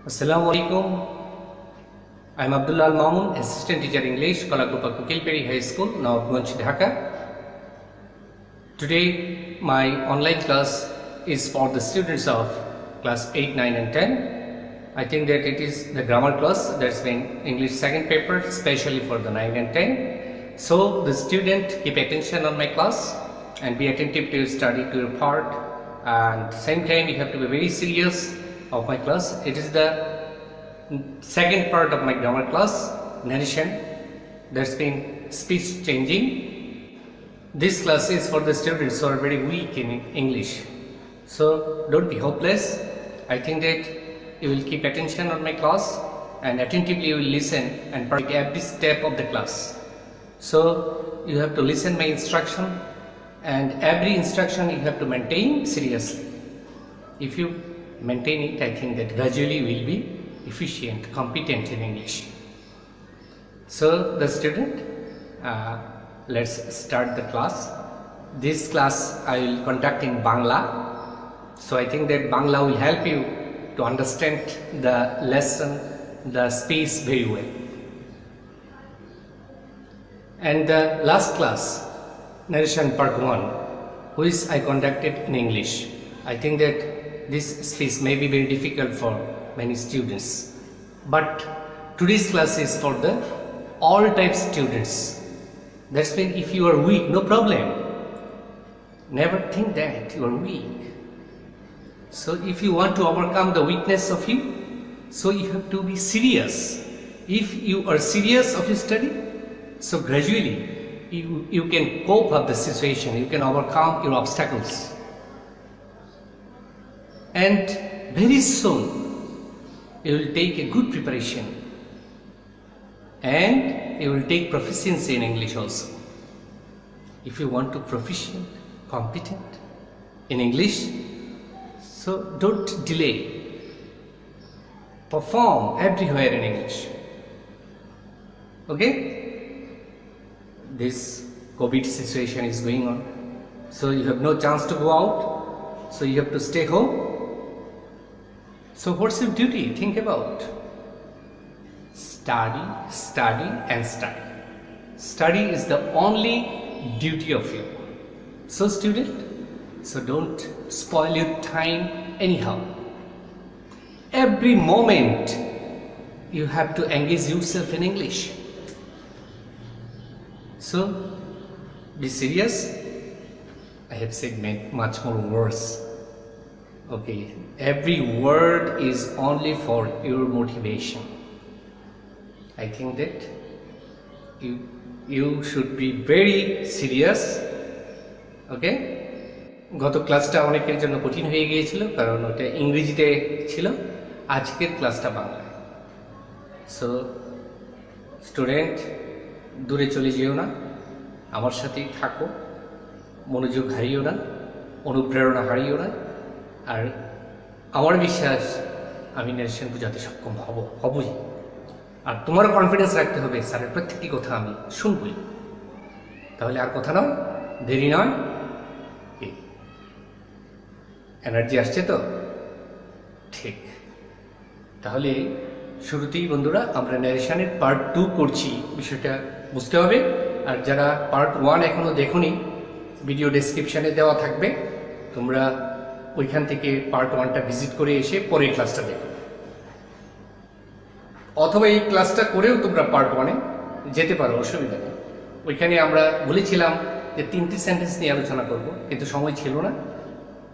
Assalamu alaikum. I am Abdullah Al Mamun, Assistant Teacher English, Kalakupa Kukilperi High School, Nawabganj, Dhaka. Today, my online class is for the students of class 8, 9 and 10. I think that it is the grammar class, that's been English second paper, especially for the 9 and 10. So, the student keep attention on my class and be attentive to study to your part, and same time you have to be very serious of my class. It is the second part of my grammar class, narration, that's been speech changing. This class is for the students who are very weak in English. So don't be hopeless. I think that you will keep attention on my class and attentively you will listen and participate every step of the class. So you have to listen my instruction, and every instruction you have to maintain seriously. If you maintain it, I think that gradually you will be efficient, competent in English. So the student, let's start the class. This class I will conduct in Bangla. So I think that Bangla will help you to understand the lesson, the speech very well. And the last class, narration part 1, which I conducted in English. I think that this speech may be very difficult for many students, but today's class is for the all type students. That's when if you are weak, no problem. Never think that you are weak. So if you want to overcome the weakness of you, so you have to be serious. If you are serious of your study, so gradually you can cope up the situation, you can overcome your obstacles. And very soon you will take a good preparation and you will take proficiency in English also. If you want to proficient, competent in English, so don't delay. Perform everywhere in English. Okay? This COVID situation is going on, so you have no chance to go out, so you have to stay home. So what's your duty? Think about. Study, study and study. Study is the only duty of you. So student, so don't spoil your time anyhow. Every moment you have to engage yourself in English. So be serious. I have said much more words. Okay, every word is only for your motivation. I think that you should be very serious. Okay? গত ক্লাসটা অনেকের জন্য কঠিন হয়ে গিয়েছিল কারণ ওটা ইংরেজিতে ছিল, আজকের ক্লাসটা বাংলায়। সো স্টুডেন্ট, দূরে চলে যেও না, আমার সাথেই থাকো, মনোযোগ হারিও না, অনুপ্রেরণা হারিও না। আর আমার বিশ্বাস আমি ন্যারেশন বোঝাতে সক্ষম হবই। আর তোমারও কনফিডেন্স রাখতে হবে স্যারের প্রত্যেকটি কথা আমি শুনবই। তাহলে আর কথা নয়, দেরি নয়, এনার্জি আসছে তো? ঠিক। তাহলে শুরুতেই বন্ধুরা আমরা ন্যারেশনের পার্ট 2 করছি, বিষয়টা বুঝতে হবে। আর যারা পার্ট 1 এখনো দেখোনি, ভিডিও ডেসক্রিপশানে দেওয়া থাকবে, তোমরা ওইখান থেকে পার্ট 1টা ভিজিট করে এসে পরের ক্লাসটা দেখো, অথবা এই ক্লাসটা করেও তোমরা পার্ট 1-এ যেতে পারো, অসুবিধা নেই। ওইখানে আমরা বলেছিলাম যে 3টি সেন্টেন্স নিয়ে আলোচনা করব, কিন্তু সময় ছিল না।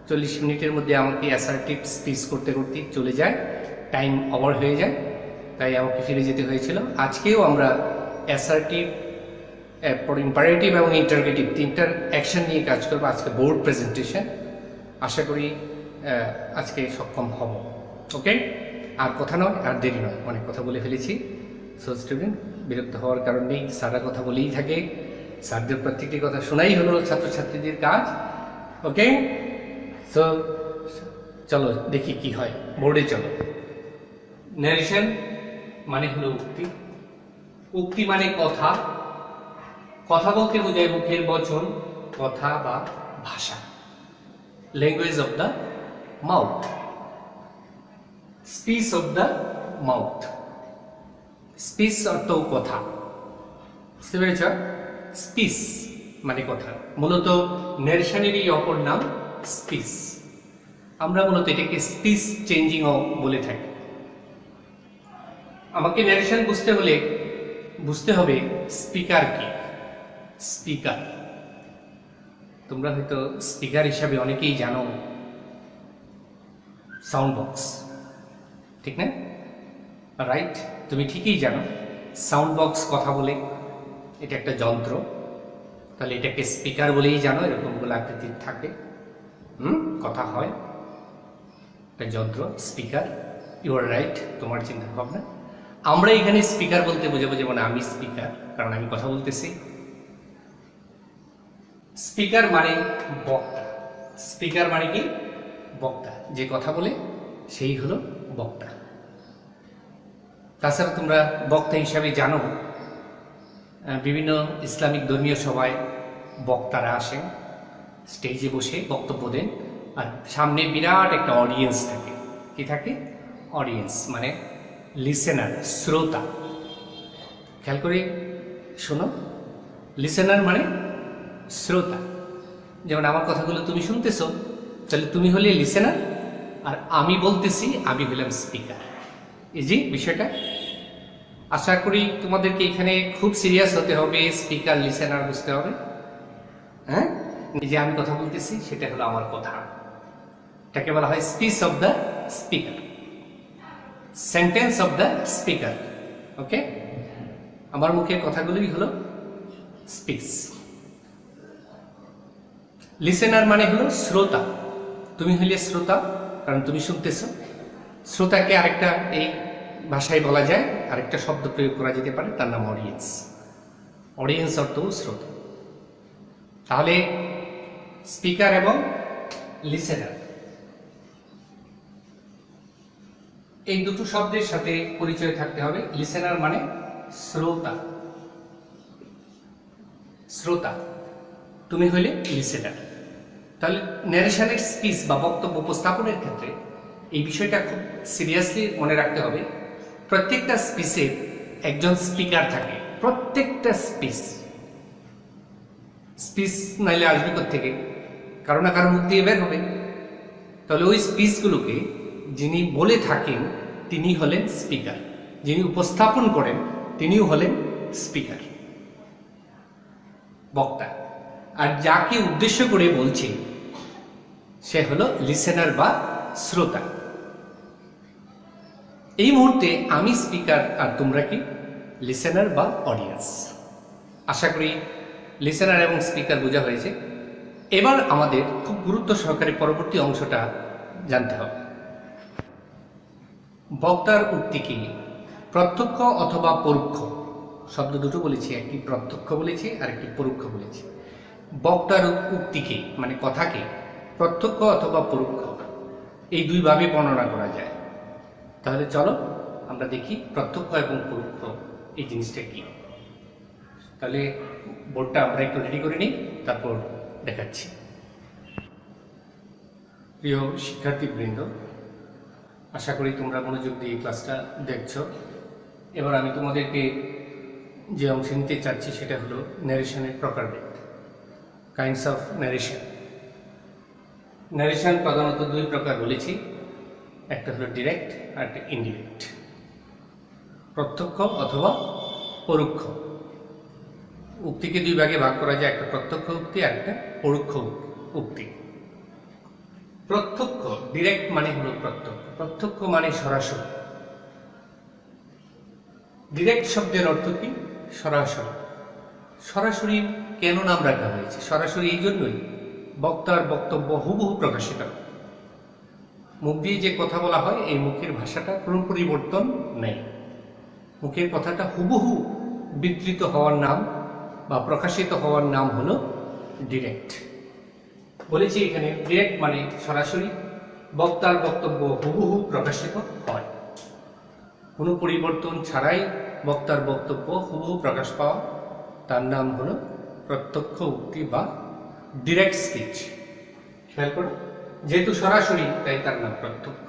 40 মিনিটের মধ্যে আমাকে অ্যাসার্টিভ স্পিচ করতে করতে চলে যায়, টাইম ওভার হয়ে যায়, তাই আমাকে ফিরে যেতে হয়েছিল। আজকেও আমরা অ্যাসার্টিভ, ইম্পারেটিভ এবং ইন্টারগেটিভ 3টার অ্যাকশন নিয়ে কাজ করবো। আজকে বোর্ড প্রেজেন্টেশন, আশা করি আজকে সক্ষম হব। ওকে, আর কথা নয়, আর দেরি নয়, অনেক কথা বলে ফেলেছি। সো স্টুডেন্ট, বিরক্ত হওয়ার কারণ নেই, স্যাররা কথা বলেই থাকে, স্যারদের প্রত্যেকটি কথা শোনাই হলো ছাত্রছাত্রীদের কাজ। ওকে, সো চলো দেখি কি হয়, বোর্ডে চলো। ন্যারেশন মানে হলো উক্তি, উক্তি মানে কথা, কথা বলতে বোঝায় মুখের বচন, কথা বা ভাষা, language of the mouth, speech of the mouth. Speech অর্থ কথা, বুঝতে পেরেছ? স্পিচ মানে কথা, মূলত ন্যারেশনেরই অপর নাম স্পিচ। আমরা মূলত এটাকে স্পিচ চেঞ্জিংও বলে থাকি। আমাকে ন্যারেশন বুঝতে হলে বুঝতে হবে স্পিকার কি। স্পিকার, তোমরা হয়তো স্পিকার হিসাবে অনেকেই জানো সাউন্ড বক্স, ঠিক না? রাইট, তুমি ঠিকই জানো সাউন্ড বক্স কথা বলে, এটা একটা যন্ত্র। তাহলে এটাকে স্পিকার বলেই জানো, এরকমগুলো আকৃতির থাকে, কথা হয়, একটা যন্ত্র স্পিকার। ইউ আর রাইট, তোমার চিন্তা ভাবনা। আমরা এখানে স্পিকার বলতে বোঝাবো যেমন আমি স্পিকার, কারণ আমি কথা বলতেছি। স্পিকার মানে বক্তা। স্পিকার মানে কি? বক্তা, যে কথা বলে সেই হলো বক্তা। তাছাড়া তোমরা বক্তা হিসাবে জানো বিভিন্ন ইসলামিক ধর্মীয় সভায় বক্তারা আসেন, স্টেজে বসে বক্তব্য দেন, আর সামনে বিরাট একটা অডিয়েন্স থাকে। কি থাকে? অডিয়েন্স মানে লিসেনার, শ্রোতা। খেয়াল করে শোনো, লিসেনার মানে শ্রোতা। যেমন আমার কথাগুলো তুমি শুনতেছো, তাহলে তুমি হলে লিসেনার, আর আমি বলতেছি আমি হলাম স্পিকার। এই যে বিষয়টা, আশা করি তোমাদেরকে এখানে খুব সিরিয়াস হতে হবে, স্পিকার লিসেনার বুঝতে হবে। হ্যাঁ, যে আমি কথা বলতেছি সেটা হলো আমার কথা, এটাকে বলা হয় speech of the speaker, sentence of the speaker. Okay, আমার মুখের কথাগুলোই হলো স্পিচ। লিসেনার মানে হলো শ্রোতা, তুমি হইলে শ্রোতা, কারণ তুমি শুনতেছো। শ্রোতাকে আরেকটা এই ভাষায় বলা যায়, আরেকটা শব্দ প্রয়োগ করা যেতে পারে, তার নাম অডিয়েন্স। অডিয়েন্স অর্থ শ্রোতা। তাহলে স্পিকার এবং লিসেনার এই দুটো শব্দের সাথে পরিচয় থাকতে হবে। লিসেনার মানে শ্রোতা, শ্রোতা, তুমি হইলে লিসেনার। তাহলে ন্যারেশনের স্পিচ বা বক্তব্য উপস্থাপনের ক্ষেত্রে এই বিষয়টা খুব সিরিয়াসলি মনে রাখতে হবে। প্রত্যেকটা স্পিচে একজন স্পিকার থাকে, প্রত্যেকটা স্পিচ। স্পিচ নাইলে আসবে কোত্থেকে? কারো না কারো মুখ দিয়ে বের হবে। তাহলে ওই স্পিচগুলোকে যিনি বলে থাকেন তিনি হলেন স্পিকার, যিনি উপস্থাপন করেন তিনিও হলেন স্পিকার, বক্তা। আর যাকে উদ্দেশ্য করে বলছে সে হলো লিসেনার বা শ্রোতা। এই মুহূর্তে আমি স্পিকার আর তোমরা কি? লিসেনার বা অডিয়েন্স। আশা করি লিসেনার এবং স্পিকার বোঝা হয়েছে। এবার আমাদের খুব গুরুত্ব সহকারে পরবর্তী অংশটা জানতে হবে। বক্তার উক্তি কি? প্রত্যক্ষ অথবা পরোক্ষ শব্দ দুটো বলেছি, একটি প্রত্যক্ষ বলেছি আর একটি পরোক্ষ বলেছি। বক্তার উক্তিকে মানে কথাকে প্রত্যক্ষ অথবা পরোক্ষ এই দুইভাবে বর্ণনা করা যায়। তাহলে চলো আমরা দেখি প্রত্যক্ষ এবং পরোক্ষ এই জিনিসটা কি। তাহলে বোর্ডটা আমরা একটু রেডি করে নিই, তারপর দেখাচ্ছি। প্রিয় শিক্ষার্থীবৃন্দ, আশা করি তোমরা মনোযোগ দিয়ে ক্লাসটা দেখছো। এবার আমি তোমাদেরকে যে অংশ নিতে চাচ্ছি সেটা হলো ন্যারেশনের প্রকারভেদ, কাইন্ডস অফ ন্যারেশন। ন্যারেশন প্রধানত দুই প্রকার বলেছি, একটা হলো ডিরেক্ট আর একটা ইনডিরেক্ট, প্রত্যক্ষ অথবা পরোক্ষ। উক্তিকে দুই ভাগে ভাগ করা যায়, একটা প্রত্যক্ষ উক্তি আর একটা পরোক্ষ উক্তি। প্রত্যক্ষ, ডিরেক্ট মানে হলো প্রত্যক্ষ, প্রত্যক্ষ মানে সরাসরি। ডিরেক্ট শব্দের অর্থ কি? সরাসরি। সরাসরি কেন নাম রাখা হয়েছে? সরাসরি এই জন্যই বক্তার বক্তব্য হুবহু প্রকাশিত, মুখ দিয়ে যে কথা বলা হয় এই মুখের ভাষাটা কোনো পরিবর্তন নেই, মুখের কথাটা হুবহু বিধৃত হওয়ার নাম বা প্রকাশিত হওয়ার নাম হলো ডিরেক্ট। বলেছি এখানে ডিরেক্ট মানে সরাসরি, বক্তার বক্তব্য হুবহু প্রকাশিত হয়, কোনো পরিবর্তন ছাড়াই বক্তার বক্তব্য হুবহু প্রকাশ পাওয়া, তার নাম হলো প্রত্যক্ষ উক্তি বা ডিরেক্ট স্পিচ। খেয়াল করো, যেহেতু সরাসরি তাই তার নাম প্রত্যক্ষ।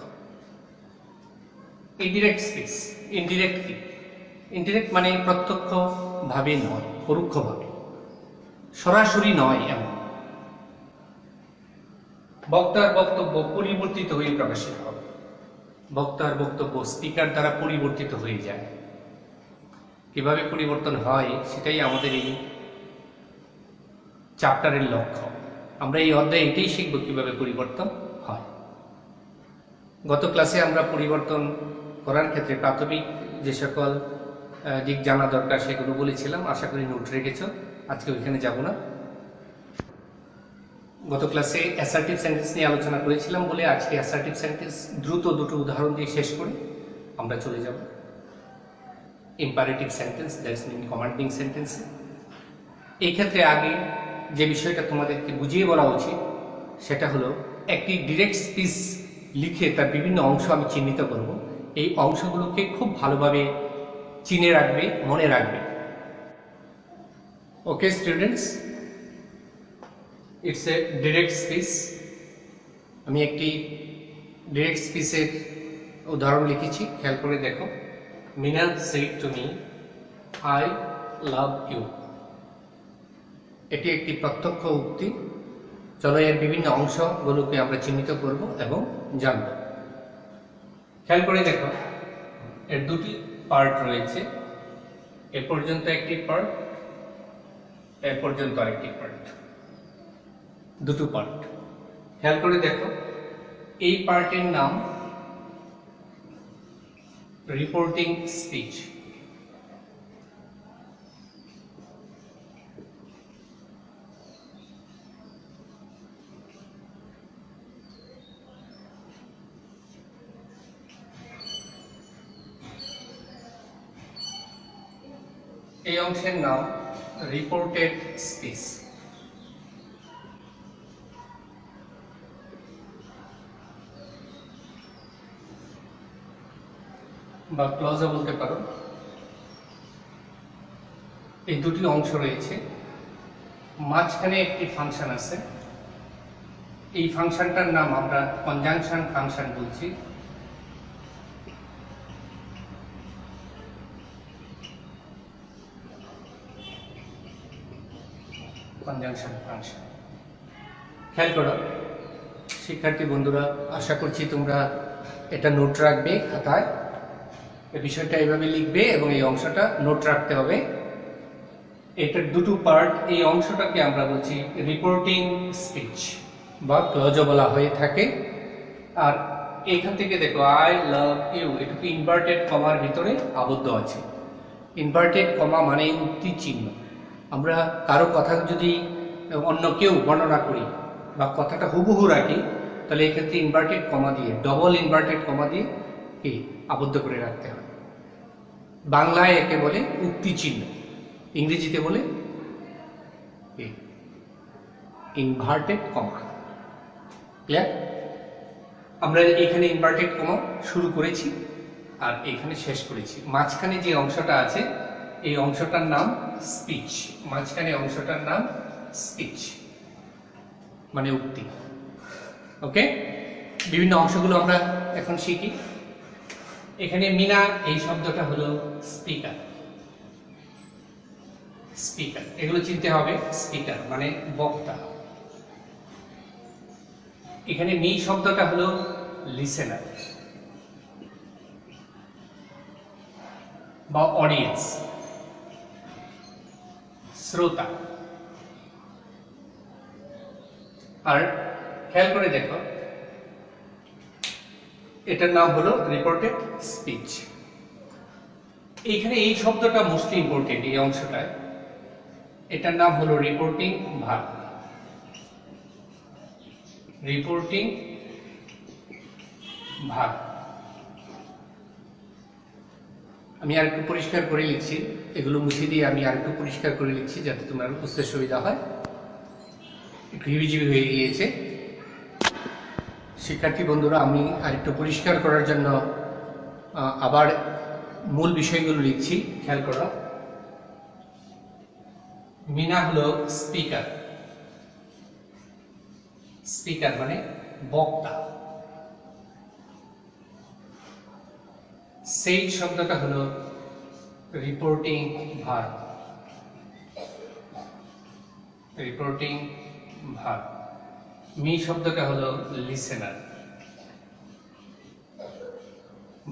ইনডিরেক্ট স্পিচ, ইনডিরেক্ট কি? ইনডিরেক্ট মানে প্রত্যক্ষভাবে নয়, পরোক্ষভাবে, সরাসরি নয় এমন। বক্তার বক্তব্য পরিবর্তিত হয়ে প্রকাশিত হবে। বক্তার বক্তব্য স্পিকার দ্বারা পরিবর্তিত হয়ে যায়। কিভাবে পরিবর্তন হয় সেটাই আমাদের এই চ্যাপ্টারের লক্ষ্য। আমরা এই অধ্যায়ে এটাই শিখব কিভাবে পরিবর্তন হয়। গত ক্লাসে আমরা পরিবর্তন করার ক্ষেত্রে প্রাথমিক যে সকল দিক জানা দরকার সেগুলো বলেছিলাম, আশা করি নোট রেখেছ। আজকে ওইখানে যাব না। গত ক্লাসে অ্যাসার্টিভ সেন্টেন্স নিয়ে আলোচনা করেছিলাম বলে আজকে অ্যাসার্টিভ সেন্টেন্স দ্রুত দুটো উদাহরণ দিয়ে শেষ করে আমরা চলে যাব imperative sentence, that's mean commanding sentence. এই ক্ষেত্রে আগে যে বিষয়টা তোমাদেরকে বুঝিয়ে বলা উচিত সেটা হলো একটি ডিরেক্ট স্পিচ লিখে তার বিভিন্ন অংশ আমি চিহ্নিত করব। এই অংশগুলোকে খুব ভালোভাবে চিনে রাখবে, মনে রাখবে। Okay students, it's a direct speech. আমি একটি ডিরেক্ট স্পিচের উদাহরণ লিখেছি, খেয়াল করে দেখো। Meena said to me, I love you. এটি একটি প্রত্যক্ষ উক্তি। চলো এর বিভিন্ন অংশগুলোকে আমরা চিহ্নিত করব এবং জানব। খেয়াল করে দেখো, এর দুটি পার্ট রয়েছে। এ পর্যন্ত একটি পার্ট, এ পর্যন্ত আরেকটি পার্ট, দুটো পার্ট। খেয়াল করে দেখো, এই পার্টের নাম রিপোর্টিং স্পিচ। এই অংশের নাম রিপোর্টেড স্পিচ। বা ক্লজও বলতে পারো। এই দুটি অংশ রয়েছে, মাঝখানে একটি ফাংশন আছে। এই ফাংশনটার নাম আমরা কনজাংশন ফাংশন বলছি। Conjunction function. খেয়াল করো শিক্ষার্থী বন্ধুরা, আশা করছি তোমরা এটা নোট রাখবে খাতায়। এই বিষয়টা এইভাবে লিখবে এবং এই অংশটা নোট রাখতে হবে। এটার দুটো পার্ট। এই অংশটাকে আমরা বলছি রিপোর্টিং স্পিচ বা ক্লজ বলা হয়ে থাকে। আর এখান থেকে দেখো আই লাভ ইউ, এটুকু ইনভার্টেড কমার ভিতরে আবদ্ধ আছে। ইনভার্টেড কমা মানে উক্তি চিহ্ন। আমরা কারো কথা যদি অন্য কেউ বর্ণনা করি বা কথাটা হুবহু রাখি, তাহলে এক্ষেত্রে ইনভার্টেড কমা দিয়ে, ডবল ইনভার্টেড কমা দিয়ে কি আবদ্ধ করে রাখতে হয়। বাংলায় একে বলে উক্তি চিহ্ন, ইংরেজিতে বলে ইনভার্টেড কমা। ক্লিয়ার? আমরা এখানে ইনভার্টেড কমা শুরু করেছি আর এখানে শেষ করেছি। মাঝখানে যে অংশটা আছে এই অংশটার নাম স্পিচ। মাঝখানে অংশটার নাম স্পিচ মানে উক্তি। ওকে, বিভিন্ন অংশগুলো আমরা এখন শিখি। এখানে মিনা এই শব্দটা হলো স্পিকার। স্পিকার এগুলো চিনতে হবে। স্পিকার মানে বক্তা। এখানে মি শব্দটা হলো লিসেনার বা অডিয়েন্স, শ্রোতা। আর খেয়াল করে দেখো, এটার নাম হলো রিপোর্টেড স্পিচ। এইখানে এই শব্দটা মোস্ট ইম্পর্টেন্ট। এই অংশটায় এটার নাম হলো রিপোর্টিং ভার্ব। Reporting verb. আমি আরেকটু পরিষ্কার করে লিখছি, এগুলো মুছে দিয়ে আমি আরেকটু পরিষ্কার করে লিখছি যাতে তোমার বুঝতে সুবিধা হয়। একটু হিবিজিবি হয়ে গিয়েছে। শিক্ষার্থী বন্ধুরা, আমি আরেকটু পরিষ্কার করার জন্য আবার মূল বিষয়গুলো লিখছি। খেয়াল করো, মিনা হলো স্পিকার। স্পিকার মানে বক্তা। সেই শব্দটা হলো reporting verb. Reporting verb. Me শব্দটা হলো লিসেনার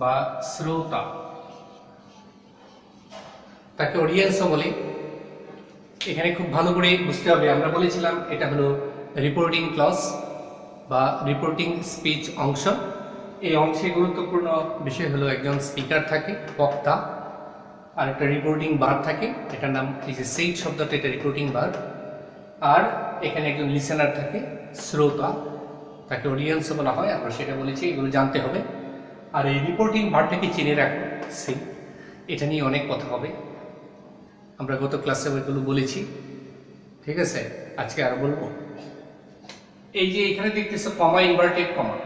বা শ্রোতা, তাকে অডিয়েন্সও বলে। এখানে খুব ভালো করে বুঝতে হবে, আমরা বলেছিলাম এটা হলো রিপোর্টিং ক্লজ বা রিপোর্টিং স্পিচ অংশ। এই অংশে গুরুত্বপূর্ণ বিষয় হলো একজন স্পিকার থাকে, বক্তা, আর একটা রিপোর্টিং ভার্ব থাকে, এটার নাম এই যে সেইট শব্দটা, এটা রিপোর্টিং ভার্ব। আর এখানে একজন লিসেনার থাকে, শ্রোতা, তাকে অডিয়েন্সও বলা হয়, আমরা সেটা বলেছি, এগুলো জানতে হবে। আর এই রিপোর্টিং ভার্বটাকে চিনে রাখো, সেই এটা নিয়ে অনেক কথা হবে, আমরা গত ক্লাসে ওইগুলো বলেছি, ঠিক আছে? আজকে আরো বলবো। এই যে এখানে দেখতেছো কমা, ইনভার্টেড কমা,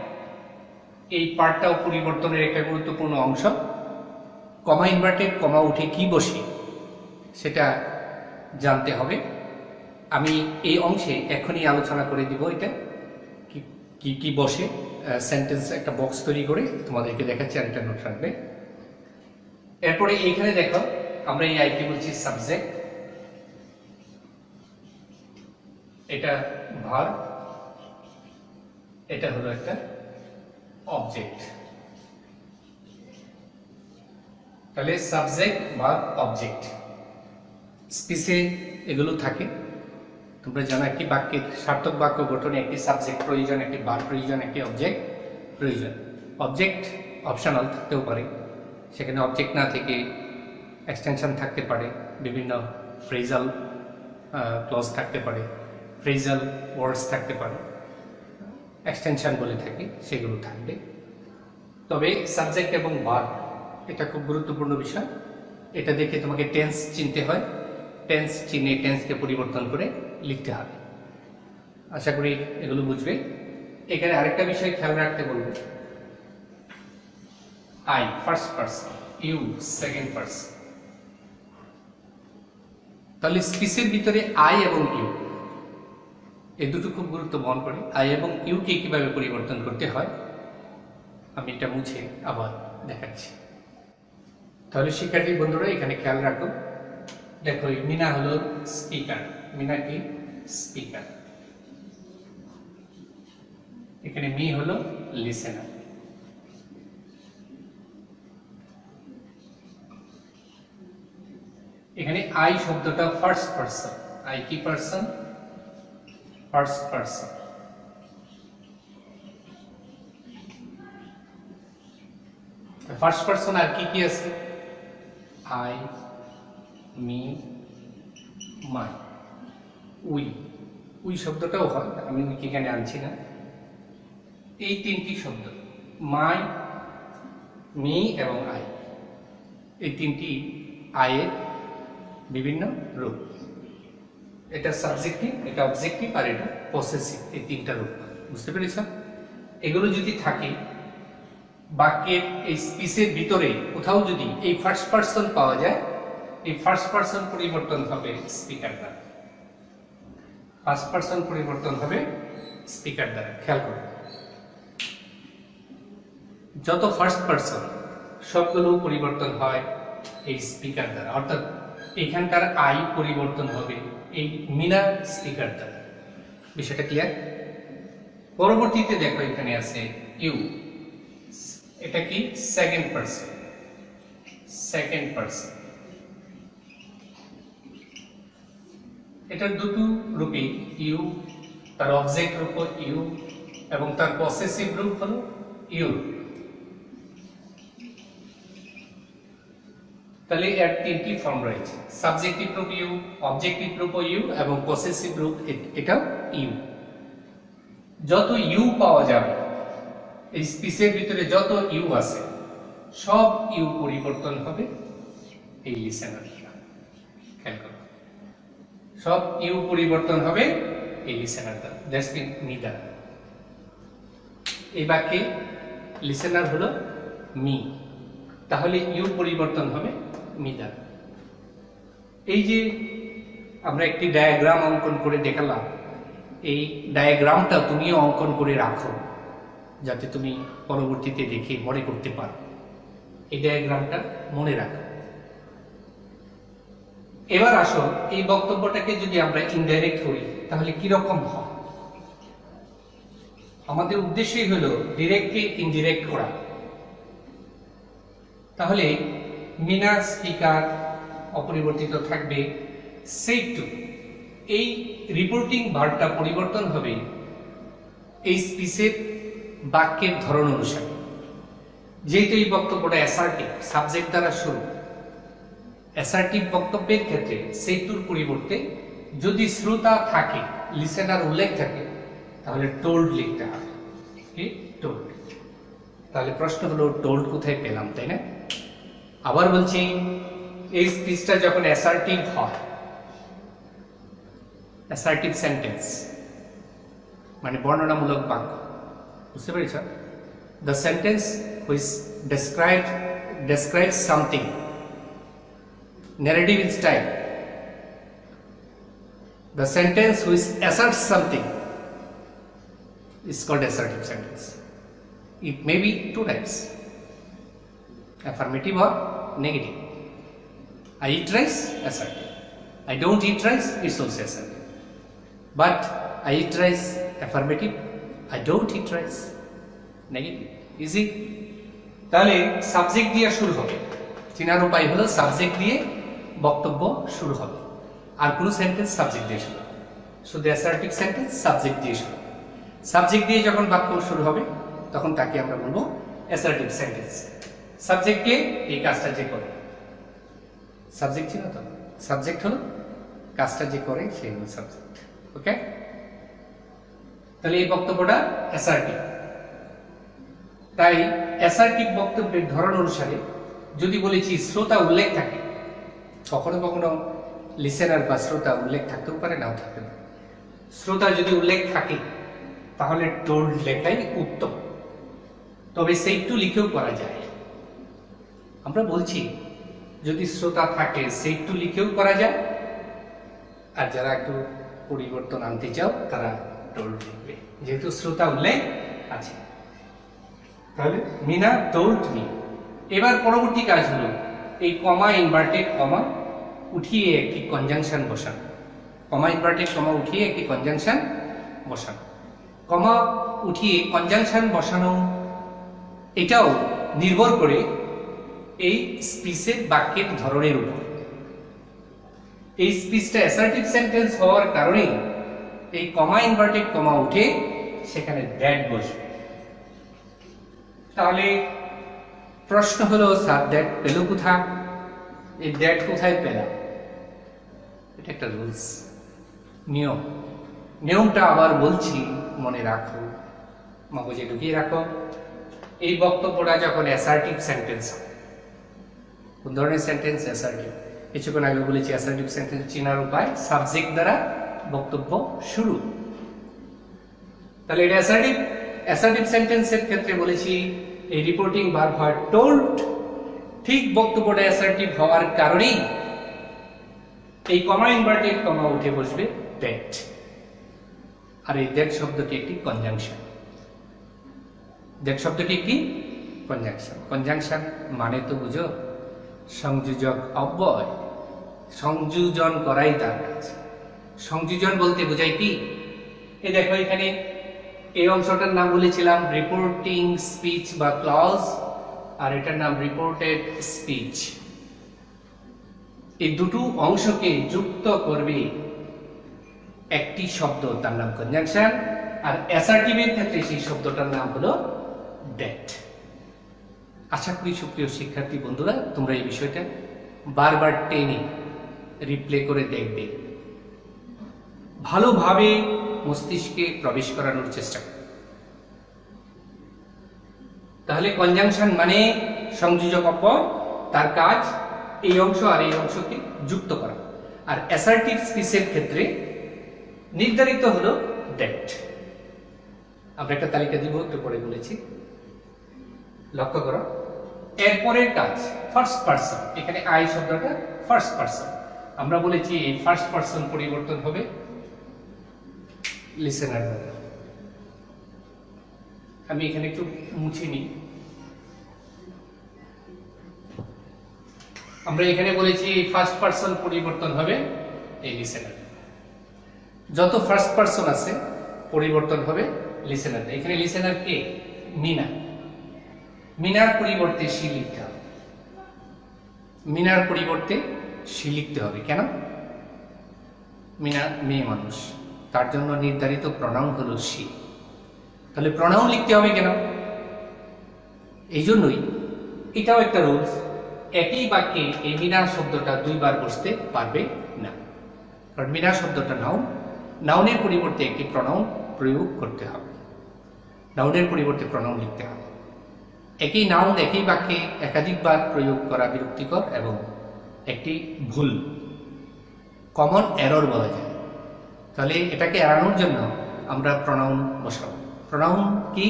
এই পার্টটাও পরিবর্তনের একটা গুরুত্বপূর্ণ অংশ। কমা ইনভার্টেড কমা উঠে কি বসে সেটা জানতে হবে। আমি এই অংশে এখনই আলোচনা করে দিব, এটা কি কি বসে, সেন্টেন্স একটা বক্স তৈরি করে তোমাদেরকে দেখাচ্ছি, আর এটা নোট রাখবে। এরপরে এইখানে দেখো, আমরা এই আইকে বলছি সাবজেক্ট, এটা ভার্ব, এটা হলো একটা অবজেক্ট। তাহলে সাবজেক্ট, ভার্ব, অবজেক্ট, স্পিচে এগুলো থাকে। তোমরা জানো একটি বাক্যের সার্থক বাক্য গঠনে একটি সাবজেক্ট প্রয়োজন, একটি ভার্ব প্রয়োজন, একটি অবজেক্ট প্রয়োজন। অবজেক্ট অপশনাল থাকতেও পারে, সেখানে অবজেক্ট না থেকে এক্সটেনশন থাকতে পারে, বিভিন্ন ফ্রেজাল ক্লজ থাকতে পারে, ফ্রেজাল ওয়ার্ডস থাকতে পারে, এক্সটেনশন বলে থাকি, সেগুলো থাকবে। তবে সাবজেক্ট এবং ভার্ব এটা খুব গুরুত্বপূর্ণ বিষয়। এটা দেখে তোমাকে টেন্স চিনতে হয়, টেন্স চিনে টেন্সকে পরিবর্তন করে লিখতে হবে। আশা করি এগুলো বুঝবে। এখানে আরেকটা বিষয় খেয়াল রাখতে বলবো, I first person, you second person. তাহলে স্পিচের ভিতরে আই এবং ইউ এই দুটো খুব গুরুত্ব বহন করে। আই এবং ইউকে কিভাবে পরিবর্তন করতে হয় আমি এটা মুছে আবার দেখাচ্ছি। তাহলে শিক্ষার্থী বন্ধুরা এখানে খেয়াল রাখো, দেখো মিনা হলো স্পিকার, মিনা কি স্পিকার, এখানে মি হলো লিসেনার। এখানে আই শব্দটা ফার্স্ট পারসন, আই কি person, first person. First person আর কি কি আছে, I, me, my, we, we শব্দটাও হয়, আমি উইকে এখানে আনছি না। এই তিনটি শব্দ মাই, মি এবং আই, এই তিনটি আয়ের বিভিন্ন রূপ। এটা সাবজেক্টিভ, এটা অবজেক্টিভ, আর এটা পসেসিভ, এই তিনটা রূপ। বুঝতে পেরেছ? এগুলো যদি থাকে বাক্যের এই স্পিচের ভিতরে কোথাও যদি এই ফার্স্ট পারসন পাওয়া যায়, এই ফার্স্ট পারসন পরিবর্তন হবে স্পিকার দ্বারা, ফার্স্ট পারসন পরিবর্তন হবে স্পিকার দ্বারা। খেয়াল করো, যত ফার্স্ট পারসন সবগুলো পরিবর্তন হয় এই স্পিকার দ্বারা, অর্থাৎ এখানকার আই পরিবর্তন হবে এই মিনা স্পিকার দ্বারা। বিষয়টা ক্লিয়ার? পরবর্তীতে দেখো এখানে আছে ইউ, এটা কি সেকেন্ড পারসন, সেকেন্ড পারসন। এটার দুটো রূপে, ইউ, তার অবজেক্ট রূপ ইউ এবং তার পসেসিভ রূপ হলো ইউ। তাহলে এর তিনটি ফর্ম রয়েছে, সাবজেক্টিভ রূপ ইউ, অবজেক্টিভ রূপ ইউ এবং পসেসিভ রূপ এটাও ইউ। যত ইউ পাওয়া যাবে এই স্পিচের ভিতরে, যত ইউ আছে সব ইউ পরিবর্তন হবে এই লিসেনার। খেয়াল করো, সব ইউ পরিবর্তন হবে এই লিসেনার দ্বারা, দ্যাটস মিন মি দ্বারা। এই বাক্যে লিসেনার হলো মি, তাহলে ইউ পরিবর্তন হবে মি দ্বারা। এই যে আমরা একটি ডায়াগ্রাম অঙ্কন করে দেখালাম, এই ডায়াগ্রামটা তুমিও অঙ্কন করে রাখো যাতে তুমি পরবর্তীতে দেখে মনে করতে পারো। এই ডায়াগ্রামটা মনে রাখো। এবার আসো এই বক্তব্যটাকে যদি আমরা ইনডাইরেক্ট করি তাহলে কিরকম হয়। আমাদের উদ্দেশ্যই হলো ডিরেক্টকে ইনডিরেক্ট করা। তাহলে মিনা স্পিকার অপরিবর্তিত থাকবে, সেড টু, এই রিপোর্টিং ভার্বটা পরিবর্তন হবে এই স্পিচের বাক্যের ধরন অনুসারে। যেহেতু এই বক্তব্যটা অ্যাসার্টিভ, সাবজেক্ট দ্বারা শুরু, অ্যাসার্টিভ বক্তব্যের ক্ষেত্রে সেড টুর পরিবর্তে যদি শ্রোতা থাকে, লিসেনার উল্লেখ থাকে, তাহলে টোল্ড লিখতে হবে। কি টোল্ড? তাহলে প্রশ্ন হলো টোল্ড কোথায় পেলাম, তাই না? আবার বলছি, এই স্পিচটা যখন অ্যাসার্টিভ হয়, অ্যাসার্টিভ সেন্টেন্স মানে বর্ণনামূলক বাক্য, বুঝতে পেরেছ? The sentence which describes something, narrative in style. The sentence which asserts something is called assertive sentence. It may be two types, affirmative or negative. I eat rice, assertive. I don't eat rice, it's also assertive. But I eat rice, affirmative. I don't eat rice, negative. Easy? তাহলে subject দিয়ে শুরু হবে। চেনার উপায় হলো subject দিয়ে বক্তব্য শুরু হবে, আর কোনো সেন্টেন্স সাবজেক্ট দিয়ে শুরু হবে। শুধু অ্যাসার্টিভ সেন্টেন্স সাবজেক্ট দিয়ে শুরু হবে। সাবজেক্ট দিয়ে যখন বাক্য শুরু হবে তখন তাকে আমরা বলবো অ্যাসার্টিভ সেন্টেন্স। সাবজেক্টকে এই কাজটা যে করে, সাবজেক্ট ছিল তো, সাবজেক্ট হলো কাজটা যে করে সেই হলো সাবজেক্ট। ওকে, তাহলে এই বক্তব্যটা অ্যাসার্টিভ। তাই অ্যাসার্টিভ বক্তব্যের ধরন অনুসারে যদি বলেছি শ্রোতা উল্লেখ থাকে, কখনো কখনো লিসেনার বা শ্রোতা উল্লেখ থাকতেও পারে, নাও থাকতে পারে। শ্রোতা যদি উল্লেখ থাকে তাহলে টোল্ড লেখাই উত্তম, তবে সেড টু লিখেও করা যায়। আমরা বলছি যদি শ্রোতা থাকে সেড টু লিখেও করা যায়, আর যারা একটু পরিবর্তন আনতে চাও তারা টোল্ড লিখবে, যেহেতু শ্রোতা উল্লেখ আছে। তাহলে মিনা টোল্ড মি। এবার পরবর্তী কাজ হলো এই কমা ইনভার্টেড কমা উঠিয়ে একটি কনজাংশন বসানো। কমা ইনভার্টেড কমা উঠিয়ে একটি কনজাংশন বসানো। কমা উঠিয়ে কনজাংশন বসানো এটাও নির্ভর করে এই স্পিচের বাক্যের ধরনের উপর। এই স্পিচটা অ্যাসার্টিভ সেন্টেন্স হওয়ার কারণে এই কমা ইনভার্টেড কমা উঠে সেখানে দ্যাট বসবে। তাহলে প্রশ্ন হলো, স্যার দ্যাট পেল কোথায়? এই দ্যাট কোথায় পেলাম? এটা একটা রুলস, নিয়ম। নিয়মটা আবার বলছি, মনে রাখো, মগজে ঢুকিয়ে রাখো। এই বক্তব্যটা যখন অ্যাসার্টিভ সেন্টেন্স হয়, কোন ধরনের সেন্টেন্স? অ্যাসার্টিভ। কিছুক্ষণ আগে বলেছি অ্যাসার্টিভ সেন্টেন্স চেনার উপায় সাবজেক্ট দ্বারা বক্তব্য শুরু। তাহলে এটা অ্যাসার্টিভ। অ্যাসার্টিভ সেন্টেন্সের ক্ষেত্রে বলেছি এই রিপোর্টিং ভার্ব হয় টোল্ড। ঠিক বক্তব্যটা অ্যাসার্টিভ হওয়ার কারণেই এই কমা ইনভার্টেড কমা উঠে বসবে দ্যাট। আর এই দ্যাট শব্দটি একটি কনজাংশন। দ্যাট শব্দটি একটি কনজাংশন। কনজাংশন মানে তো বুঝো, সংযোজক অব্যয়, সংযোজন করাই তার কাজ। সংযোজন বলতে বোঝায় কি? এই দেখো এখানে এই অংশটার নাম বলেছিলাম রিপোর্টিং স্পিচ বা ক্লজ, আর এটার নাম রিপোর্টেড স্পিচ। এই দুটো অংশকে যুক্ত করবে একটি শব্দ, তার নাম কনজাংশন। আর অ্যাসার্টিভের ক্ষেত্রে সেই শব্দটার নাম হলো দ্যাট। আশা করি সুপ্রিয় শিক্ষার্থী বন্ধুরা তোমরা এই বিষয়টা বারবার টেনে রিপ্লে করে দেখবে, ভালোভাবে মস্তিষ্কে প্রবেশ করানোর চেষ্টা করো। তাহলে কনজাংশন মানে সংযোজক অব্যয়, তার কাজ এই অংশ আর এই অংশকে যুক্ত করা। আর অ্যাসার্টিভ স্পিচের ক্ষেত্রে নির্ধারিত হলো দ্যাট। আমরা একটা তালিকা দিব, একটু পরে বলেছি, লক্ষ্য করো। এরপরের কাজ ফার্স্ট পারসন। এখানে আই শব্দটা ফার্স্ট পারসন। আমরা বলেছি এই ফার্স্ট পারসন পরিবর্তন হবে লিসেনার দ্বারা। আমি এখানে একটু মুছে নিই। আমরা এখানে বলেছি ফার্স্ট পারসন পরিবর্তন হবে এই লিসেনার। যত ফার্স্ট পারসন আছে পরিবর্তন হবে লিসেনার। এখানে লিসেনার কে? মিনা। মিনার পরিবর্তে সি লিখতে হবে। মিনার পরিবর্তে সি লিখতে হবে। কেন? মিনা মেয়ে মানুষ, তার জন্য নির্ধারিত প্রনাউন হলো সি। তাহলে প্রনাউন লিখতে হবে কেন? এই জন্যই, এটাও একটা রুলস, একই বাক্যে এই মিনা শব্দটা দুইবার বসতে পারবে না। কারণ মিনা শব্দটা নাউন, নাউনের পরিবর্তে একটি প্রনাউন প্রয়োগ করতে হবে। নাউনের পরিবর্তে প্রনাউন লিখতে হবে। একই নাউন একই বাক্যে একাধিকবার প্রয়োগ করা বিরক্তিকর এবং একটি ভুল, কমন এরর বলা যায়। তাহলে এটাকে এড়ানোর জন্য আমরা প্রনাউন বসাবো। প্রনাউন কি?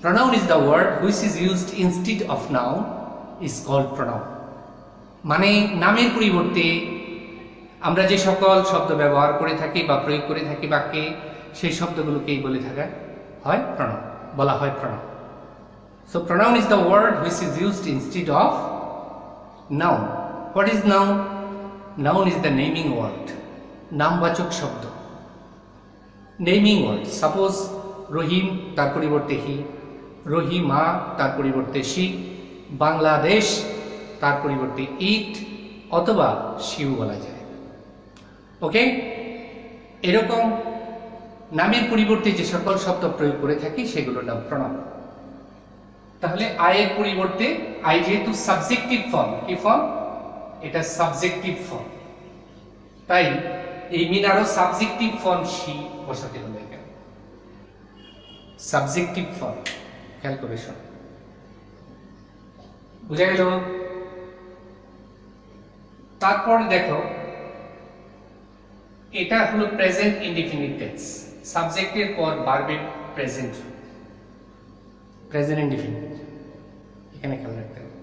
Pronoun is the word which is used instead of noun is called pronoun. মানে নামের পরিবর্তে আমরা যে সকল শব্দ ব্যবহার করে থাকি বা প্রয়োগ করে থাকি বাক্যে, সেই শব্দগুলোকেই বলে থাকা হয় প্রনাউন, বলা হয় pronoun. So pronoun is the word which is used instead of noun. What is noun? Noun is the naming word, নামবাচক শব্দ। নেমিং ওয়ার্ড, সাপোজ রহিম, তার পরিবর্তে হি, রহিমা তার পরিবর্তে সি, বাংলাদেশ তার পরিবর্তে ইট অথবা শিউ বলা যায়। ওকে, এরকম নামের পরিবর্তে যে সকল শব্দ প্রয়োগ করে থাকি সেগুলোর নাম প্রনাউন। তাহলে আয়ের পরিবর্তে, আই যেহেতু সাবজেক্টিভ ফর্ম, কি ফর্ম? এটা সাবজেক্টিভ ফর্ম, তাই এই মিনারও সাবজেক্টিভ ফর্ম সি বসাতে হবে। এখানে সাবজেক্টিভ ফর্ম, খেয়াল করে শোনো, বুঝা গেল? তারপর দেখো, এটা হলো প্রেজেন্ট ইনডিফিনিট টেন্স। সাবজেক্টের পর ভার্বের প্রেজেন্ট, প্রেজেন্ট ইনডিফিনিট, এখানে খেয়াল রাখতে হবে।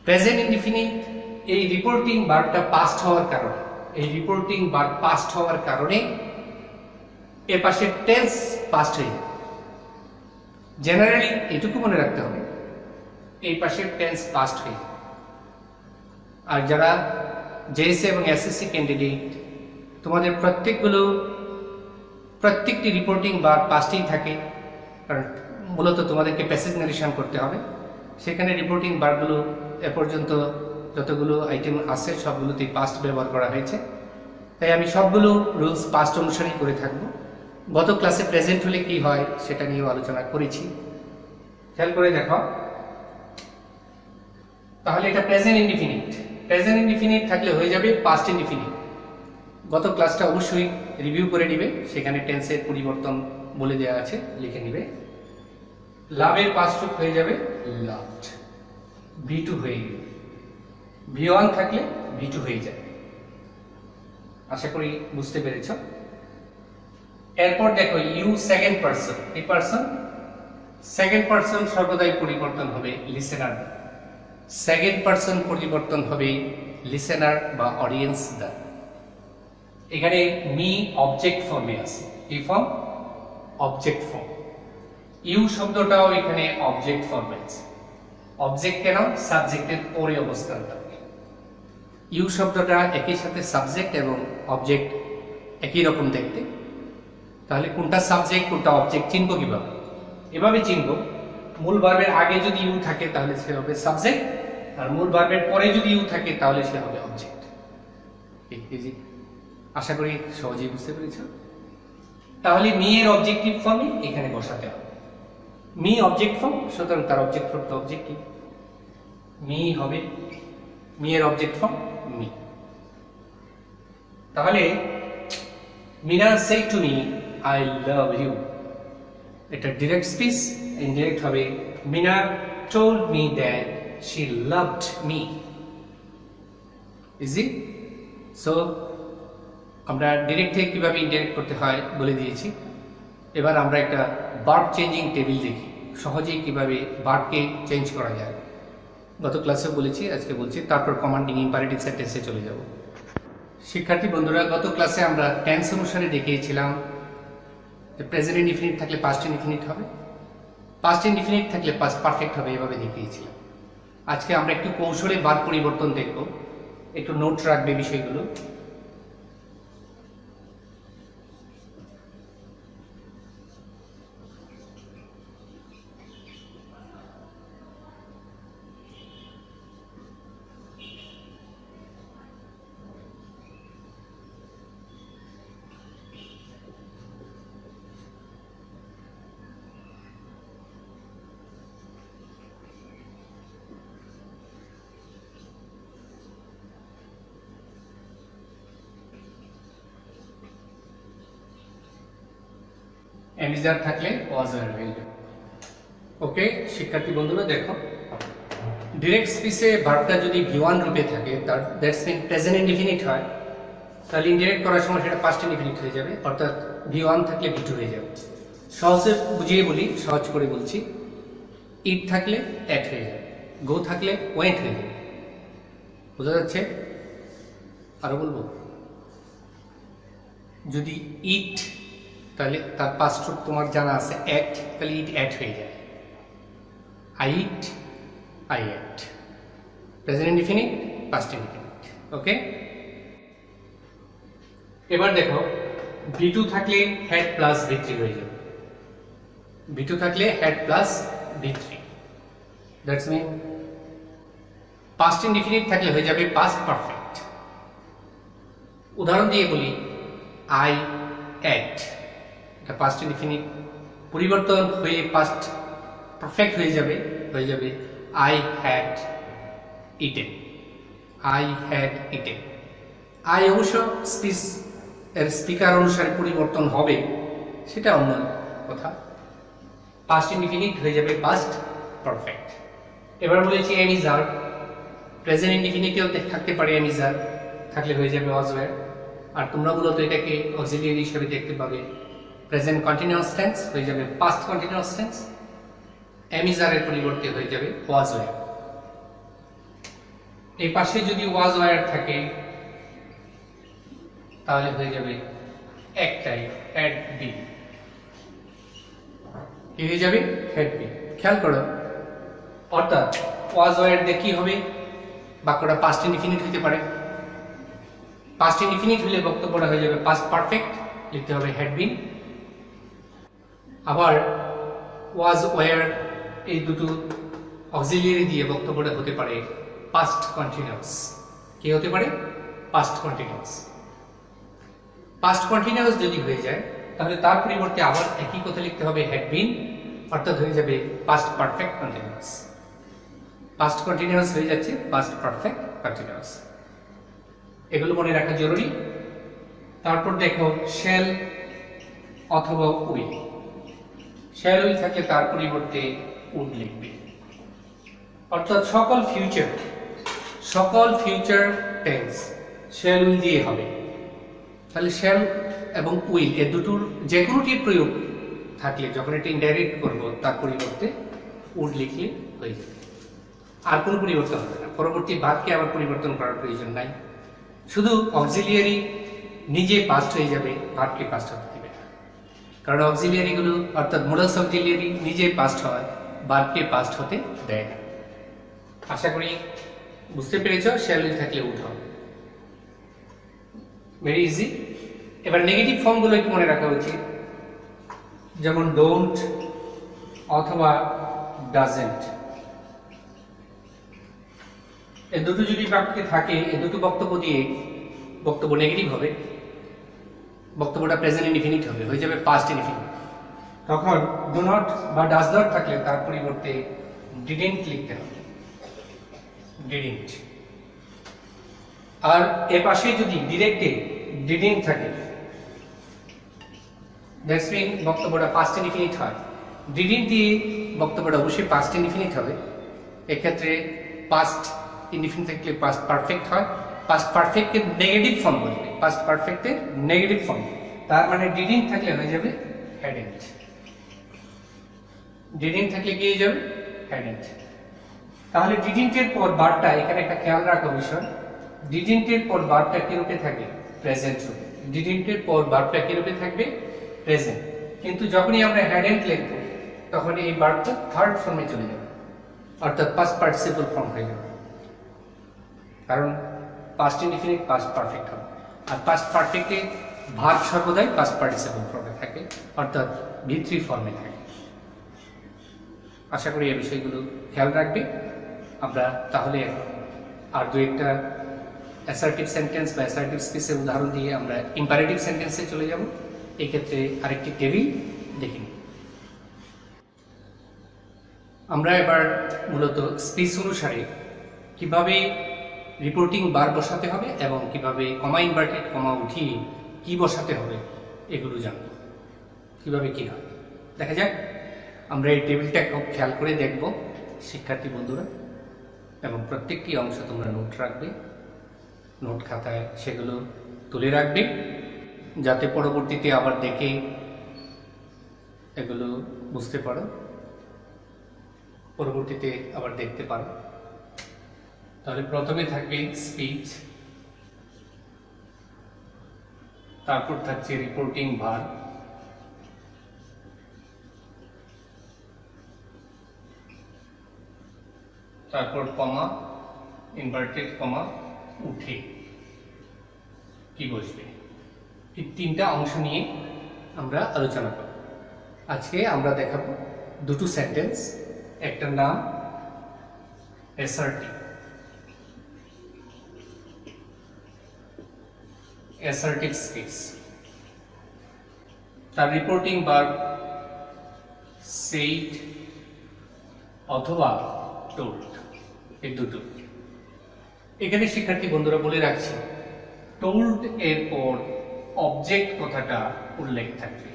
প্রেজেন্ট ইনডিফিনিট, এই রিপোর্টিং ভার্বটা পাস্ট হওয়ার কারণে, এই রিপোর্টিং ভার্ব পাস্ট হওয়ার কারণে এর পাশে টেন্স পাস্ট হয়ে যায়। জেনারেলি এটুকু মনে রাখতে হবে, এই পাশে টেন্স পাস্ট হয়ে যায়। আর যারা জেএসসি এবং এসএসসি ক্যান্ডিডেট, তোমাদের প্রত্যেকটি রিপোর্টিং ভার্ব পাস্টেই থাকে, কারণ মূলত তোমাদেরকে প্যাসেজ নারেশন করতে হবে। সেখানে রিপোর্টিং ভার্বগুলো এ পর্যন্ত যতগুলো আইটেম আছে সবগুলোতেই পাস্ট ব্যবহার করা হয়েছে, তাই আমি সবগুলো রুলস পাস্ট অনুসারেই করে থাকবো। গত ক্লাসে প্রেজেন্ট হলে কি হয় সেটা নিয়েও আলোচনা করেছি, খেয়াল করে দেখো। তাহলে এটা প্রেজেন্ট ইনডিফিনিট। প্রেজেন্ট ইনডিফিনিট থাকলে হয়ে যাবে পাস্ট ইনডিফিনিট। গত ক্লাসটা অবশ্যই রিভিউ করে নিবে, সেখানে টেন্সের পরিবর্তন বলে দেওয়া আছে, লিখে নিবে। লাভের পাস্ট হয়ে যাবে লাভড, ভি2 হয়ে গেল। ভি1 থাকলে ভি2 হয়ে যাবে। আশা করি বুঝতে পেরেছ। এরপর দেখো ইউ সেকেন্ড পারসন, এই পারসন সেকেন্ড পারসন সর্বদাই পরিবর্তন হবে লিসেনার। সেকেন্ড পারসন পরিবর্তন হবে লিসেনার বা অডিয়েন্স দ্বারা। এখানে মি অবজেক্ট ফর্মে আছে, কি ফর্ম? Object form. ইউ শব্দটাও এখানে অবজেক্ট ফর্মে আছে। অবজেক্ট কেন? সাবজেক্টের পরে অবস্থান থাকে। ইউ শব্দটা একই সাথে সাবজেক্ট এবং অবজেক্ট একই রকম দেখতে। তাহলে কোনটা সাবজেক্ট কোনটা অবজেক্ট চিনব কিভাবে? এভাবে চিনব, মূল ভার্বের আগে যদি ইউ থাকে তাহলে সে হবে সাবজেক্ট, আর মূল ভার্বের পরে যদি ইউ থাকে তাহলে সে হবে অবজেক্ট। ইজি, আশা করি সহজেই বুঝতে পেরেছ। তাহলে মি এর অবজেক্টিভ ফর্মই এখানে বসাতে হবে। মি অবজেক্ট ফর্ম, সুতরাং তার অবজেক্ট ফর্ম তো অবজেক্টিভ, মি হবে। মি এর অবজেক্ট ফর্ম মি। তাহলে Meena said to me I love you, এটা ডিরেক্ট স্পিচ। ইনডিরেক্ট হবে Meena told me that she loved me. Easy. So আমরা ডিরেক্ট থেকে কিভাবে ইনডিরেক্ট করতে হয় বলে দিয়েছি। এবার আমরা একটা ভার্ব চেঞ্জিং টেবিল দেখি, সহজেই কিভাবে ভার্বকে চেঞ্জ করা যায়। গত ক্লাসে বলেছি, আজকে বলছি, তারপর কমান্ডিং ইম্পারেটিভ সেন্টেন্সে চলে যাব। শিক্ষার্থী বন্ধুরা, গত ক্লাসে আমরা টেন্স অনুসারে দেখিয়েছিলাম যে প্রেজেন্ট ইনডিফিনিট থাকলে পাস্ট ইনডিফিনিট হবে, পাস্ট ইনডিফিনিট থাকলে পাস্ট পারফেক্ট হবে, এভাবে দেখিয়েছিলাম। আজকে আমরা একটু কৌশলে বাদ পরিবর্তন দেখব, একটু নোট রাখবে বিষয়গুলো। অ্যামিজার থাকলে ওয়াজ ওয়্যার হয়ে যাবে। ওকে শিক্ষার্থী বন্ধুরা, দেখো ডিরেক্ট স্পিচে ভার্বটা যদি ভি1 রূপে থাকে, তার দ্যাটস মিন প্রেজেন্ট ইনডিফিনিট হয়, তাহলে ইনডিরেক্ট করার সময় সেটা পাস্ট ইনডিফিনিট হয়ে যাবে, অর্থাৎ ভি1 থাকলে ভি2 হয়ে যাবে। সহজে বুঝিয়ে বলি, সহজ করে বলছি, ইট থাকলে অ্যাট হয়ে যাবে, গো থাকলে ওয়েন্ট হয়ে যাবে। বোঝা যাচ্ছে? আরো বলবো, যদি ইট তাহলে তার পাস্ট রূপ তোমার জানা আছে অ্যাট, তাহলে ইট অ্যাট হয়ে যায়। I eat, I ate, present indefinite, past indefinite. Okay, এবার দেখো ভি2 থাকলে হ্যাড প্লাস ভি3 হয়ে যাবে। ভি2 থাকলে হ্যাড প্লাস ভি3, দ্যাটস মিন পাস্ট ইনডিফিনিট থাকলে হয়ে যাবে পাস্ট পারফেক্ট। উদাহরণ দিয়ে বলি, আই অ্যাট, এটা পাস্ট ইনডিফিনিট, পরিবর্তন হয়ে পাস্ট পারফেক্ট হয়ে যাবে I had eaten, I had eaten. I অবশ্য স্পিচ এর স্পিকার অনুসারে পরিবর্তন হবে, সেটা অন্য কথা। পাস্ট ইনডিফিনিট হয়ে যাবে পাস্ট পারফেক্ট। এবার বলেছি অ্যামিজার, প্রেজেন্ট ইনডিফিনিটেও থাকতে পারে অ্যামিজার, থাকলে হয়ে যাবে ওয়াজ ওয়্যার। আর তোমরা মূলত এটাকে অক্সিলিয়ারি হিসেবে দেখতে পাবে, প্রেজেন্ট কন্টিনিউয়াস টেন্স হয়ে যাবে পাস্ট কন্টিনিউয়াস টেন্স, অ্যামিজারের পরিবর্তে হয়ে যাবে ওয়াজ ওয়্যার। এই পাশে যদি ওয়াজ ওয়্যার থাকে তাহলে হয়ে যাবে একটাই হ্যাড বি, কি হয়ে যাবে? Had be. খেয়াল করো, অর্থাৎ ওয়াজ ওয়্যার দিয়ে কি হবে? বাক্যটা পাস্ট ইনডিফিনিট হতে পারে, পাস্ট ইনডিফিনিট হলে বক্তব্যটা হয়ে যাবে পাস্ট পারফেক্ট, লিখতে হবে হ্যাড বিন। আবার ওয়াজ ওয়্যার, এই দুটো অক্সিলিয়ারি দিয়ে বক্তব্যটা হতে পারে পাস্ট কন্টিনিউয়াস। কি হতে পারে? Past continuous. পাস্ট কন্টিনিউয়াস যদি হয়ে যায় তাহলে তার পরিবর্তে আবার একই কথা লিখতে হবে হ্যাড বিন, অর্থাৎ হয়ে যাবে past perfect continuous. Past continuous হয়ে যাচ্ছে পাস্ট পারফেক্ট কন্টিনিউয়াস। এগুলো মনে রাখা জরুরি। তারপর দেখো শ্যাল অথবা উইল। শ্যাল উইল থাকলে তার পরিবর্তে উড লিখবে, অর্থাৎ সকল ফিউচার টেন্স শ্যাল উইল দিয়ে হবে। তাহলে শ্যাল এবং উইল এ দুটোর যে কোনোটির প্রয়োগ থাকলে যখন এটা ইনডাইরেক্ট করব তার পরিবর্তে উড লিখলে হয়ে যাবে, আর কোনো পরিবর্তন হবে না। পরবর্তী ভাগকে আবার পরিবর্তন করার প্রয়োজন নাই, শুধু অক্সিলিয়ারি নিজে পাস্ট হয়ে যাবে, ভার্বকে পাস্ট হতে দিবে না। কারণ অক্সিলিয়ারিগুলো অর্থাৎ মোডালস অক্সিলিয়ারি নিজে পাস্ট হয়, ভার্বকে পাস্ট হতে দেয় না। আশা করি বুঝতে পেরেছ। শ্যাল উইল থাকলে উড হবে, ভেরি ইজি। এবার নেগেটিভ ফর্মগুলো একটু মনে রাখা উচিত, যেমন ডোন্ট অথবা ডাজেন্ট। এই দুটো যদি বাক্যে থাকে, এই দুটো বক্তব্য দিয়ে বক্তব্য নেগেটিভ হবে, বক্তব্যটা প্রেজেন্ট ইনডিফিনিট হবে, হয়ে যাবে পাস্ট ইনডিফিনিট। তখন ডু নট বা ডাজ নট থাকলে তার পরিবর্তে ডিডেন্ট লিখতে হবে, ডিডেন্ট। আর এর পাশে যদি ডিরেক্টে ডিডেন্ট থাকে, দ্যাটস মিন বক্তব্যটা পাস্ট ইনডিফিনিট হয়। ডিডেন্ট দিয়ে বক্তব্যটা অবশ্যই পাস্ট ইনডিফিনিট হবে। এক্ষেত্রে পাস্ট ইনডিফিনিট থাকলে পাস্ট পারফেক্ট হয়, পাস্ট পারফেক্টের নেগেটিভ ফর্ম বলবে, পাস্ট পারফেক্টের নেগেটিভ ফর্ম। তার মানে ডিডেন্ট থাকলে হয়ে যাবে হ্যাডেন্ট, ডিডেন্ট থাকলে কি হয়ে যাবে? হ্যাডেন্ট। তাহলে ডিডেন্টের পর ভার্বটা, এখানে একটা খেয়াল রাখা বিষয়, ডিডেন্টের পর ভার্বটা কি রূপে থাকে? প্রেজেন্ট রূপে। ডিডেন্টের পর ভার্বটা কি রূপে থাকবে? প্রেজেন্ট। কিন্তু যখনই আমরা হ্যাডেন্ট লিখব তখন এই ভার্বটা থার্ড ফর্মে চলে যাবে। অর্থাৎ পাস্ট পার্টিসিপল ফর্ম হয়ে যাবে, কারণ পাস্ট ইনডিফিনিট পাস্ট পারফেক্ট হবে, আর পাস্ট পারফেক্টে ভার্ব সর্বদাই পাস্ট পার্টিসিপল ফর্মে থাকে, অর্থাৎ V3 ফর্মে থাকে। আশা করি এই বিষয়গুলো খেয়াল রাখবে। আমরা তাহলে আর দু একটা অ্যাসার্টিভ সেন্টেন্স বা অ্যাসার্টিভ স্পিচের উদাহরণ দিয়ে আমরা ইম্পারেটিভ সেন্টেন্সে চলে যাব। এই ক্ষেত্রে আরেকটি টেবিল দেখি। আমরা এবার মূলত স্পিচ অনুসারে কিভাবে রিপোর্টিং বার বসাতে হবে এবং কিভাবে কমা ইনভার্টেড কমা উঠিয়ে কি বসাতে হবে এগুলো জানব, কিভাবে কি হয় দেখা যাক। আমরা এই টেবিলটা খুব খেয়াল করে দেখব শিক্ষার্থী বন্ধুরা, এবং প্রত্যেকটি অংশ তোমরা নোট রাখবে, নোট খাতায় সেগুলো তুলে রাখবে, যাতে পরবর্তীতে আবার দেখে এগুলো বুঝতে পারো, পরবর্তীতে আবার দেখতে পারো। তাহলে প্রথমে থাকবে স্পিচ, তারপর থাকছে রিপোর্টিং ভার্ব, তারপর কমা ইনভার্টেড কমা উঠে কি বসবে। এই তিনটা অংশ নিয়ে আমরা আলোচনা করব। আজকে আমরা দেখাবো দুটো সেন্টেন্স, একটার নাম অ্যাসার্টিভ, অ্যাসার্টিভ স্পিচ, তার রিপোর্টিং ভার্ব সেইড অথবা টোল্ড, এই দুটো। এখানে শিক্ষার্থী বন্ধুরা বলে রাখছি, টোল্ড এর পর অবজেক্ট কথাটা উল্লেখ থাকবে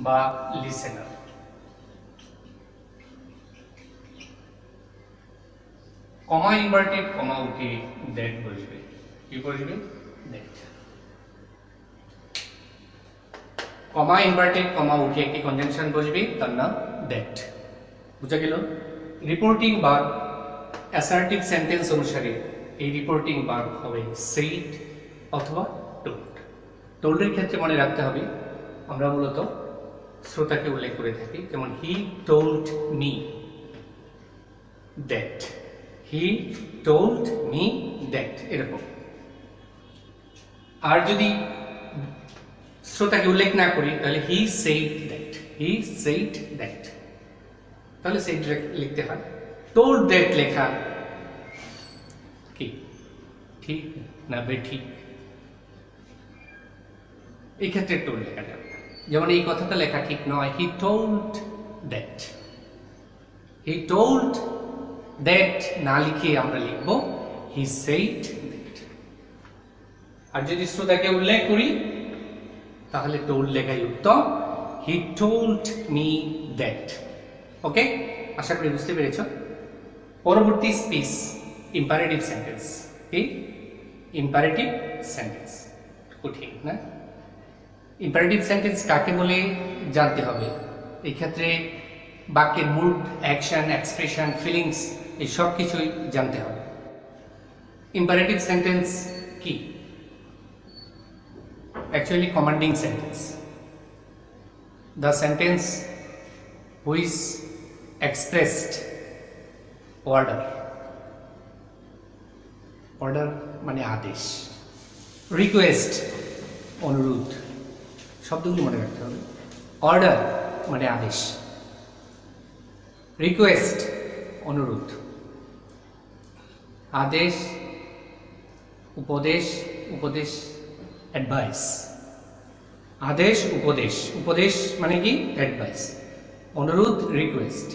বা লিসেনার। কমা ইনভার্টেড কমা উঠে দ্যাট বসবে, কি বসবে দ্যাট। কমা ইনভার্টেড কমা উঠে একটি কনজাংশন বসবে, তার নাম দ্যাট। বুঝা গেল? রিপোর্টিং ভার্ব অ্যাসার্টিভ সেন্টেন্স অনুসারে এই রিপোর্টিং ভার্ব হবে সেইড অথবা টোল্ড। টোল্ডের ক্ষেত্রে মনে রাখতে হবে আমরা মূলত শ্রোতাকে উল্লেখ করে থাকি, যেমন he told me that, he told me that, এরকম। আর যদি শ্রোতাকে উল্লেখ না করি তাহলে he said that, he said that, তাহলে সেইড লিখতে হয়। টোল্ড দ্যাট লেখা কি ঠিক না বেঠিক? এই ক্ষেত্রে টোল্ড লেখা যাবে, যেমন এই কথাটা লেখা ঠিক নয়, he told that, he told that না লিখে আমরা লিখব হি সেইড দ্যাট। আর যদি শ্রোতাকে উল্লেখ করি তাহলে টোল্ড লেখাই উত্তম, হি টোল্ড মি দ্যাট। ওকে, আশা করি বুঝতে পেরেছ। পরবর্তী স্পিচ ইম্পারেটিভ সেন্টেন্স। কি ইম্পারেটিভ সেন্টেন্স? কঠিন না? ইম্পারেটিভ সেন্টেন্স কাকে বলে জানতে হবে। এই ক্ষেত্রে বাক্যের মুড, অ্যাকশন, এক্সপ্রেশন, ফিলিংস এই সব কিছুই জানতে হবে। ইম্পারেটিভ সেন্টেন্স কি? Actually commanding sentence, the sentence which expressed order, order মানে আদেশ, রিকোয়েস্ট অনুরোধ, শব্দগুলো মনে রাখতে হবে। অর্ডার মানে আদেশ, রিকোয়েস্ট অনুরোধ, আদেশ, উপদেশ, উপদেশ অ্যাডভাইস, আদেশ উপদেশ, উপদেশ মানে কি অ্যাডভাইস, অনুরোধ রিকোয়েস্ট।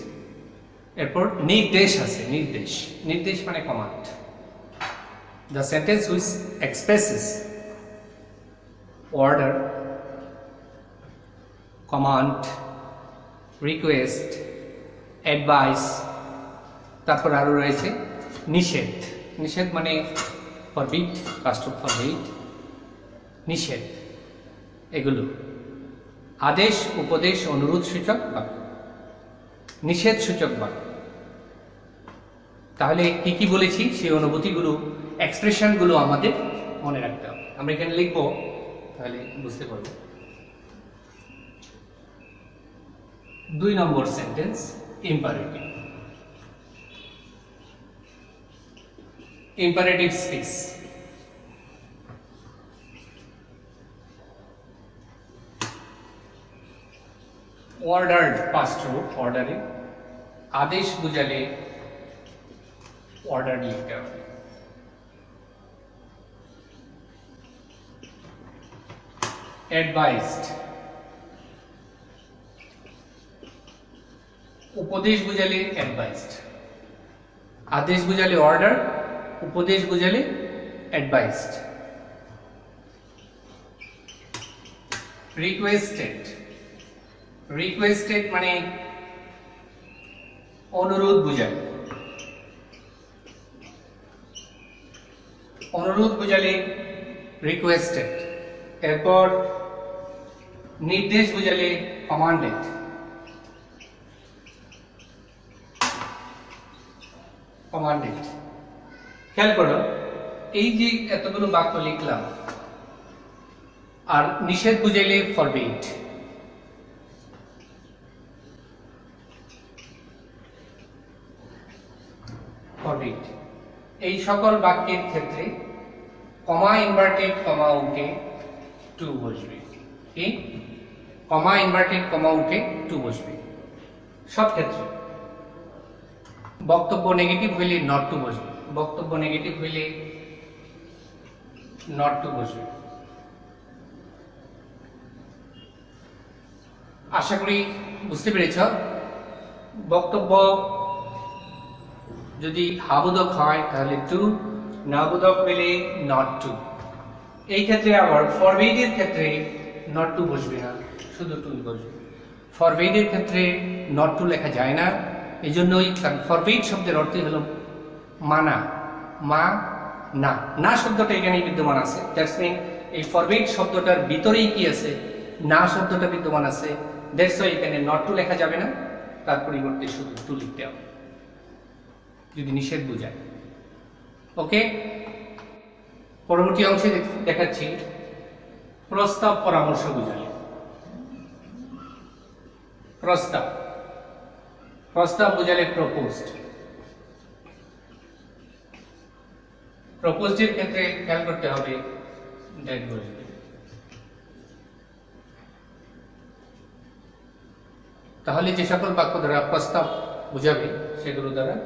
এরপর নির্দেশ আছে, নির্দেশ, নির্দেশ মানে command. The sentence which expresses order, command, request, advice. তারপর আরও রয়েছে নিষেধ, নিষেধ মানে ফরবিড, কাস্ট অফ ফরবিড, নিষেধ। এগুলো আদেশ, উপদেশ, অনুরোধ সূচক বাক্য, নিষেধ সূচক বাক্য। তাহলে কি কি বলেছি সেই অনুভূতিগুলো, এক্সপ্রেশনগুলো আমাদের মনে রাখতে হবে। আমরা এখানে লিখবো, তাহলে বুঝতে পারবো। 2 নম্বর sentence imperative. imperative speech. Ordered past root ordering. আদেশ বুঝালে ordered লিখতে হবে। Advised. উপদেশ বুঝালে advised. আদেশ বুঝালে ordered, উপদেশ বুঝালে advised. Requested. Requested মানে অনুরোধ বুঝালে, অনুরোধ বুঝালে requested. এরপর নির্দেশ বুঝালে commanded. commanded. খেয়াল করো, এই যে এতগুলো বাক্য লিখলাম, আর নিষেধ বুঝাইলে forbid. forbid. এই সকল বাক্যের ক্ষেত্রে কমা ইনভার্টেড কমা উঠে টু বসবে। কি? কমা ইনভার্টেড কমা উঠে টু বসবে সব ক্ষেত্রে। বক্তব্য নেগেটিভ হইলে নট টু বসবে, বক্তব্য নেগেটিভ হইলে নট টু বসবে। আশা করি বুঝতে পেরেছ। বক্তব্য যদি হাবোধক হয় তাহলে টু, নাবোধক হইলে নট টু। এই ক্ষেত্রে আবার ফরবিডের ক্ষেত্রে নট টু বসবে না, শুধু টু বসবে। ফরবিডের ক্ষেত্রে নট টু লেখা যায় না, এই জন্যই ফরবিড শব্দের অর্থ হলো মানা, মা না, না শব্দটা এখানে বিদ্যমান আছে। দ্যাটস মিন এই ফরবিড শব্দটার ভিতরেই কি আছে, না শব্দটা বিদ্যমান আছে। দ্যাটস ওয়াই এখানে নট টু লেখা যাবে না, তার পরিবর্তে শুধু টু লিখতে হবে যদি নিষেধ বোঝায়। ওকে, পরবর্তী অংশে দেখাচ্ছি প্রস্তাব পরামর্শ বোঝালে। প্রস্তাব, প্রস্তাব বোঝালে প্রপোজড। প্রপোজডের ক্ষেত্রে খেয়াল করতে হবে দ্যাট বসবে। তাহলে যে সকল বাক্য দ্বারা প্রস্তাব বোঝাবে সেগুলো দ্বারা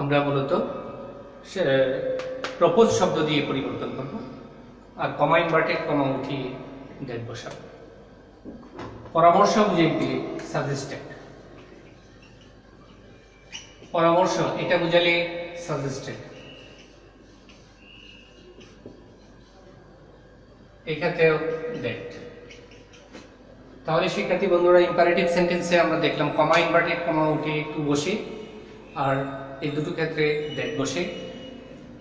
আমরা মূলত প্রপোজ শব্দ দিয়ে পরিবর্তন করব, আর কমা ইনভার্টেড কমা উঠিয়ে দ্যাট বসাবো। পরামর্শ বুঝাইতে সাজেস্টেড। পরামর্শ এটা বুঝালে সাজেস্টেড। এক্ষেত্রেও দ্যাট। তাহলে শিক্ষার্থী বন্ধুরা, ইম্পারেটিভ সেন্টেন্সে আমরা দেখলাম কমা ইনভার্টেড কমা উঠে টু বসে, আর এই দুটো ক্ষেত্রে দ্যাট বসে।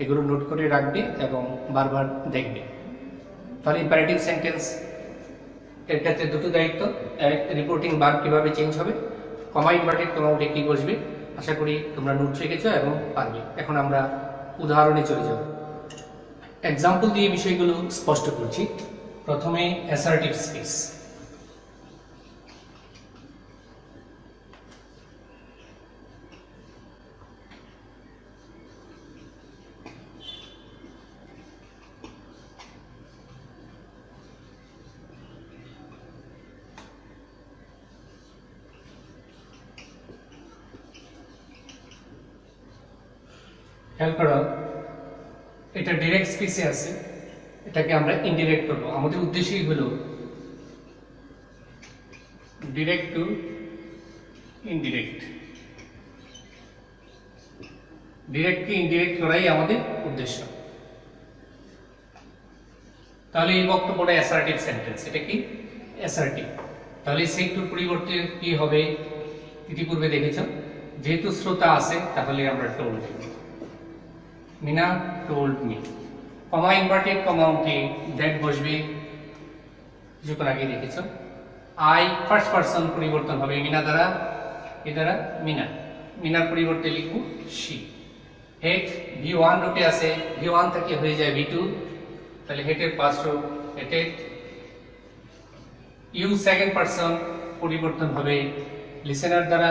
এগুলো নোট করে রাখবে এবং বারবার দেখবে। তাহলে ইম্পারেটিভ সেন্টেন্স এর ক্ষেত্রে দুটো দায়িত্ব, এক রিপোর্টিং ভার্ব কিভাবে চেঞ্জ হবে, কমা ইনভার্টেড কমা উঠে কি বসবে। আশা করি তোমরা নোট রেখেছো এবং পারবে। এখন আমরা উদাহরণে চলে যাব। এক্সাম্পল দিয়ে বিষয়গুলো স্পষ্ট করছি। প্রথমে অ্যাসার্টিভ স্পিচ। খেয়াল করো, এটা ডিরেক্ট স্পিচে আছে, এটাকে আমরা ইনডিরেক্ট করব। আমাদের উদ্দেশ্যই হলো ডিরেক্ট টু ইনডিরেক্ট। ডিরেক্টকে ইনডিরেক্ট করাই আমাদের উদ্দেশ্য। তাহলে এই বক্তব্যটা অ্যাসার্টিভ সেন্টেন্স। এটা কি? অ্যাসার্টিভ। তাহলে সেইটুর পরিবর্তে কি হবে? ইতিপূর্বে দেখেছ, যেহেতু শ্রোতা আছে তাহলে আমরা টোল্ড দেব। Meena told me. Comma inverted comma উঠে দ্যাট বসবে, কিছুক্ষণ আগে দেখেছ। আই ফার্স্ট পারসন পরিবর্তন হবে মিনা দ্বারা, এ দ্বারা মিনা। মিনার পরিবর্তে লিখব শি। হেড ভি1 রূপে আছে, ভি1 থেকে হয়ে যায় ভি2, তাহলে হেডের পাস্ট রূপ হেডেড। ইউ সেকেন্ড পারসন পরিবর্তন হবে লিসেনার দ্বারা,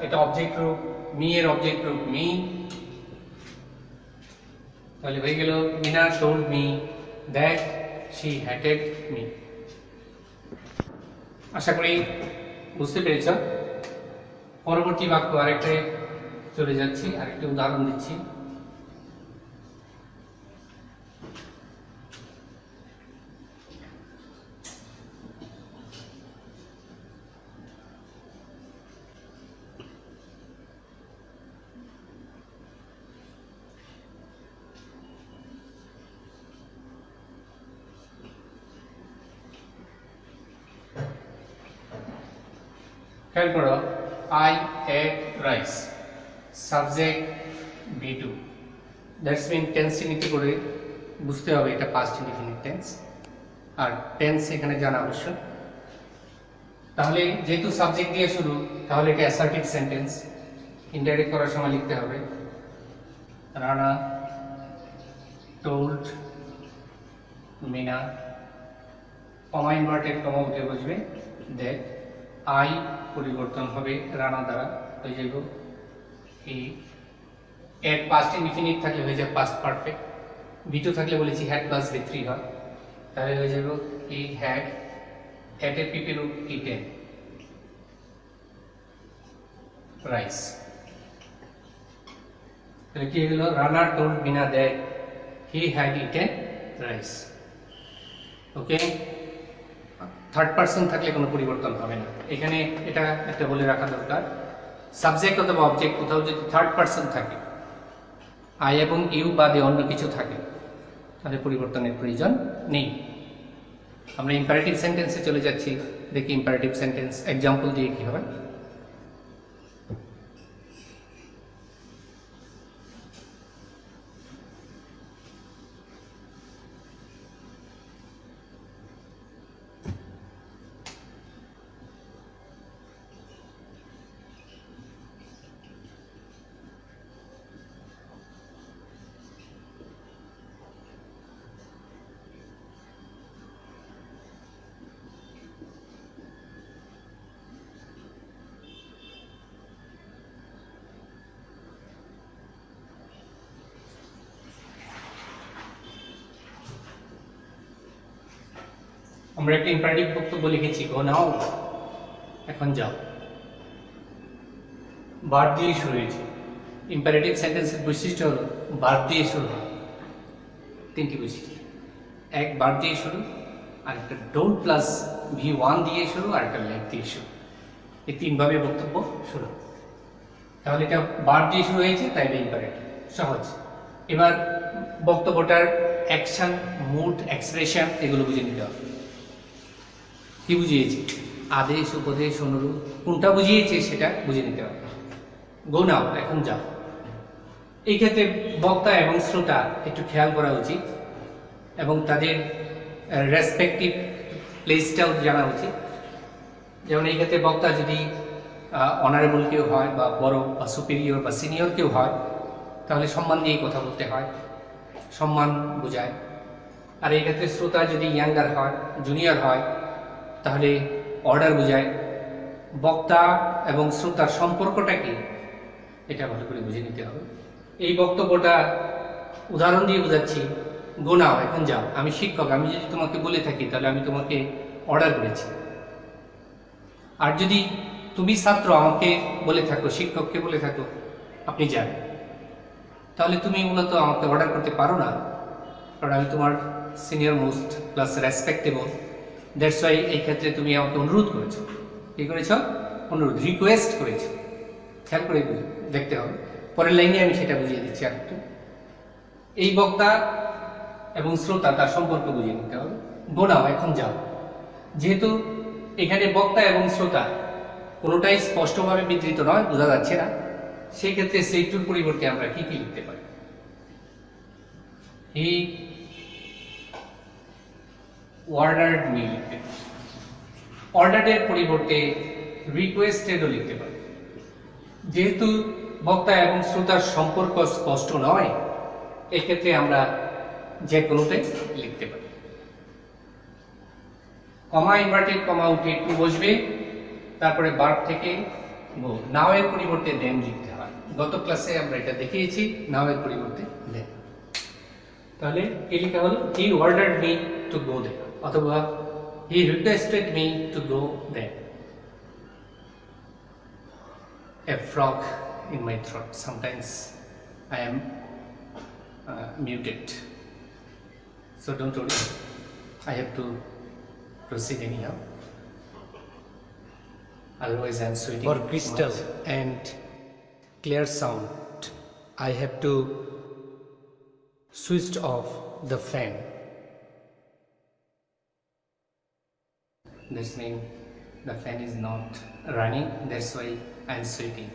এটা অবজেক্ট রূপ। মি এর অবজেক্ট রূপ মি। তাহলে হয়ে গেল Mina told me that she hated me। আশা করি বুঝতে পেরেছ। পরবর্তী বাক্য আরেকটা চলে যাচ্ছি, আরেকটা উদাহরণ দিচ্ছি। খেয়াল করো, I ate rice, subject B2, that's mean tense চিহ্নিত করে বুঝতে হবে এটা পাস্ট ইনডিফিনিট টেন্স, আর টেন্স এখানে জানা আবশ্যক। তাহলে যেহেতু সাবজেক্ট দিয়ে শুরু, তাহলে এটা অ্যাসার্টিভ সেন্টেন্স। ইনডাইরেক্ট করার সময় লিখতে হবে Rana told Meena, comma inverted comma উঠে বসবে দ্যাট, আই পরিবর্তন হবে রানা দ্বারা, হয়ে যাব হি। এর পাস্ট ইনডিফিনিট থাকলে হয়ে যাবে পাস্ট পারফেক্ট। B2 থাকলে বলেছি হ্যাড প্লাস V3 হয়, তাহলে হয়ে যাব he had ate a PP root eaten rice. তাহলে কি হলো, Rana told Meena that he had eaten rice. Okay, third person থাকলে কোনো পরিবর্তন হবে না। এখানে এটা একটা বলে রাখা দরকার, সাবজেক্ট অথবা অবজেক্ট কোথাও যদি থার্ড পারসন থাকে, আই এবং ইউ বাদে অন্য কিছু থাকে, তাহলে পরিবর্তনের প্রয়োজন নেই। আমরা ইম্পারেটিভ সেন্টেন্সে চলে যাচ্ছি, দেখি ইম্পারেটিভ সেন্টেন্স এক্সাম্পল দিয়ে কি হবে। আমরা একটা ইম্পারেটিভ বক্তব্য লিখেছি, গো নাও, এখন যাও। ভার্ব দিয়ে শুরু হয়েছে। ইম্পারেটিভ সেন্টেন্সের বৈশিষ্ট্য হলো ভার্ব দিয়ে শুরু হয়। তিনটি বৈশিষ্ট্য, এক ভার্ব দিয়ে শুরু, আর একটা ডোন্ট প্লাস V1 দিয়ে শুরু, আর একটা লেট দিয়ে শুরু। এই তিনভাবে বক্তব্য শুরু। তাহলে এটা ভার্ব দিয়ে শুরু হয়েছে, তাই এটা ইম্পারেটিভ, সহজ। এবার বক্তব্যটার অ্যাকশন, মুড, এক্সপ্রেশন এগুলো বুঝে নিতে হবে। কি বুঝিয়েছে, আদেশ, উপদেশ, অনুরোধ, কোনটা বুঝিয়েছে সেটা বুঝে নিতে হবে। গো নাও, এখন যাও। এই ক্ষেত্রে বক্তা এবং শ্রোতা একটু খেয়াল করা উচিত এবং তাদের রেসপেক্টিভ প্লেসটাও জানা উচিত। যেমন এই ক্ষেত্রে বক্তা যদি অনারেবল কেউ হয়, বা বড় বা সুপিরিয়র বা সিনিয়র কেউ হয়, তাহলে সম্মান দিয়ে কথা বলতে হয়, সম্মান বোঝায়। আর এই ক্ষেত্রে শ্রোতা যদি ইয়াঙ্গার হয়, জুনিয়র হয়, তাহলে অর্ডার বোঝায়। বক্তা এবং শ্রোতার সম্পর্কটা কি, এটা ভালো করে বুঝে নিতে হবে। এই বক্তব্যটা উদাহরণ দিয়ে বোঝাচ্ছি, গো নাও, এখন যাও। আমি শিক্ষক, আমি যদি তোমাকে বলে থাকি, তাহলে আমি তোমাকে অর্ডার করেছি। আর যদি তুমি ছাত্র আমাকে বলে থাকো, শিক্ষককে বলে থাকো আপনি যান, তাহলে তুমি মূলত আমাকে অর্ডার করতে পারো না, কারণ আমি তোমার senior most plus respectable. That's why এই ক্ষেত্রে তুমি আমাকে অনুরোধ করেছো। কি করেছো? অনুরোধ, রিকোয়েস্ট করেছো। খেয়াল করে দেখতে হবে। পরের লাইনে আমি সেটা বুঝিয়ে দিচ্ছি আর একটু। এই বক্তা এবং শ্রোতা তার সম্পর্ক বুঝিয়ে নিতে হবে। গো নাও, এখন যাও। যেহেতু এখানে বক্তা এবং শ্রোতা কোনোটাই স্পষ্টভাবে বিধৃত নয়, বোঝা যাচ্ছে না, সেই ক্ষেত্রে সেইটুর পরিবর্তে আমরা কি কি লিখতে পারি? হি অর্ডার্ড মি লিখতে পারি। অর্ডারের পরিবর্তে রিকোয়েস্টেডও লিখতে পারি। যেহেতু বক্তা এবং শ্রোতার সম্পর্ক স্পষ্ট নয়, এক্ষেত্রে আমরা যে কোনোটাই লিখতে পারি। কমা ইনভার্টেড কমা উঠে টু বসবে, তারপরে ভার্ব থেকে গো। নাও এর পরিবর্তে দেন লিখতে হয়। গত ক্লাসে আমরা এটা দেখিয়েছি, নাও এর পরিবর্তে দেন। তাহলে কি লেখা হলো, he ordered me to go there, অথবা he requested me to go there. A frog in my throat. Sometimes I am muted, so don't worry. I have to proceed anyhow. Otherwise, I am sweating. For crystal and clear sound, I have to switch off the fan. This means the fan is not running. That's why I am sweating.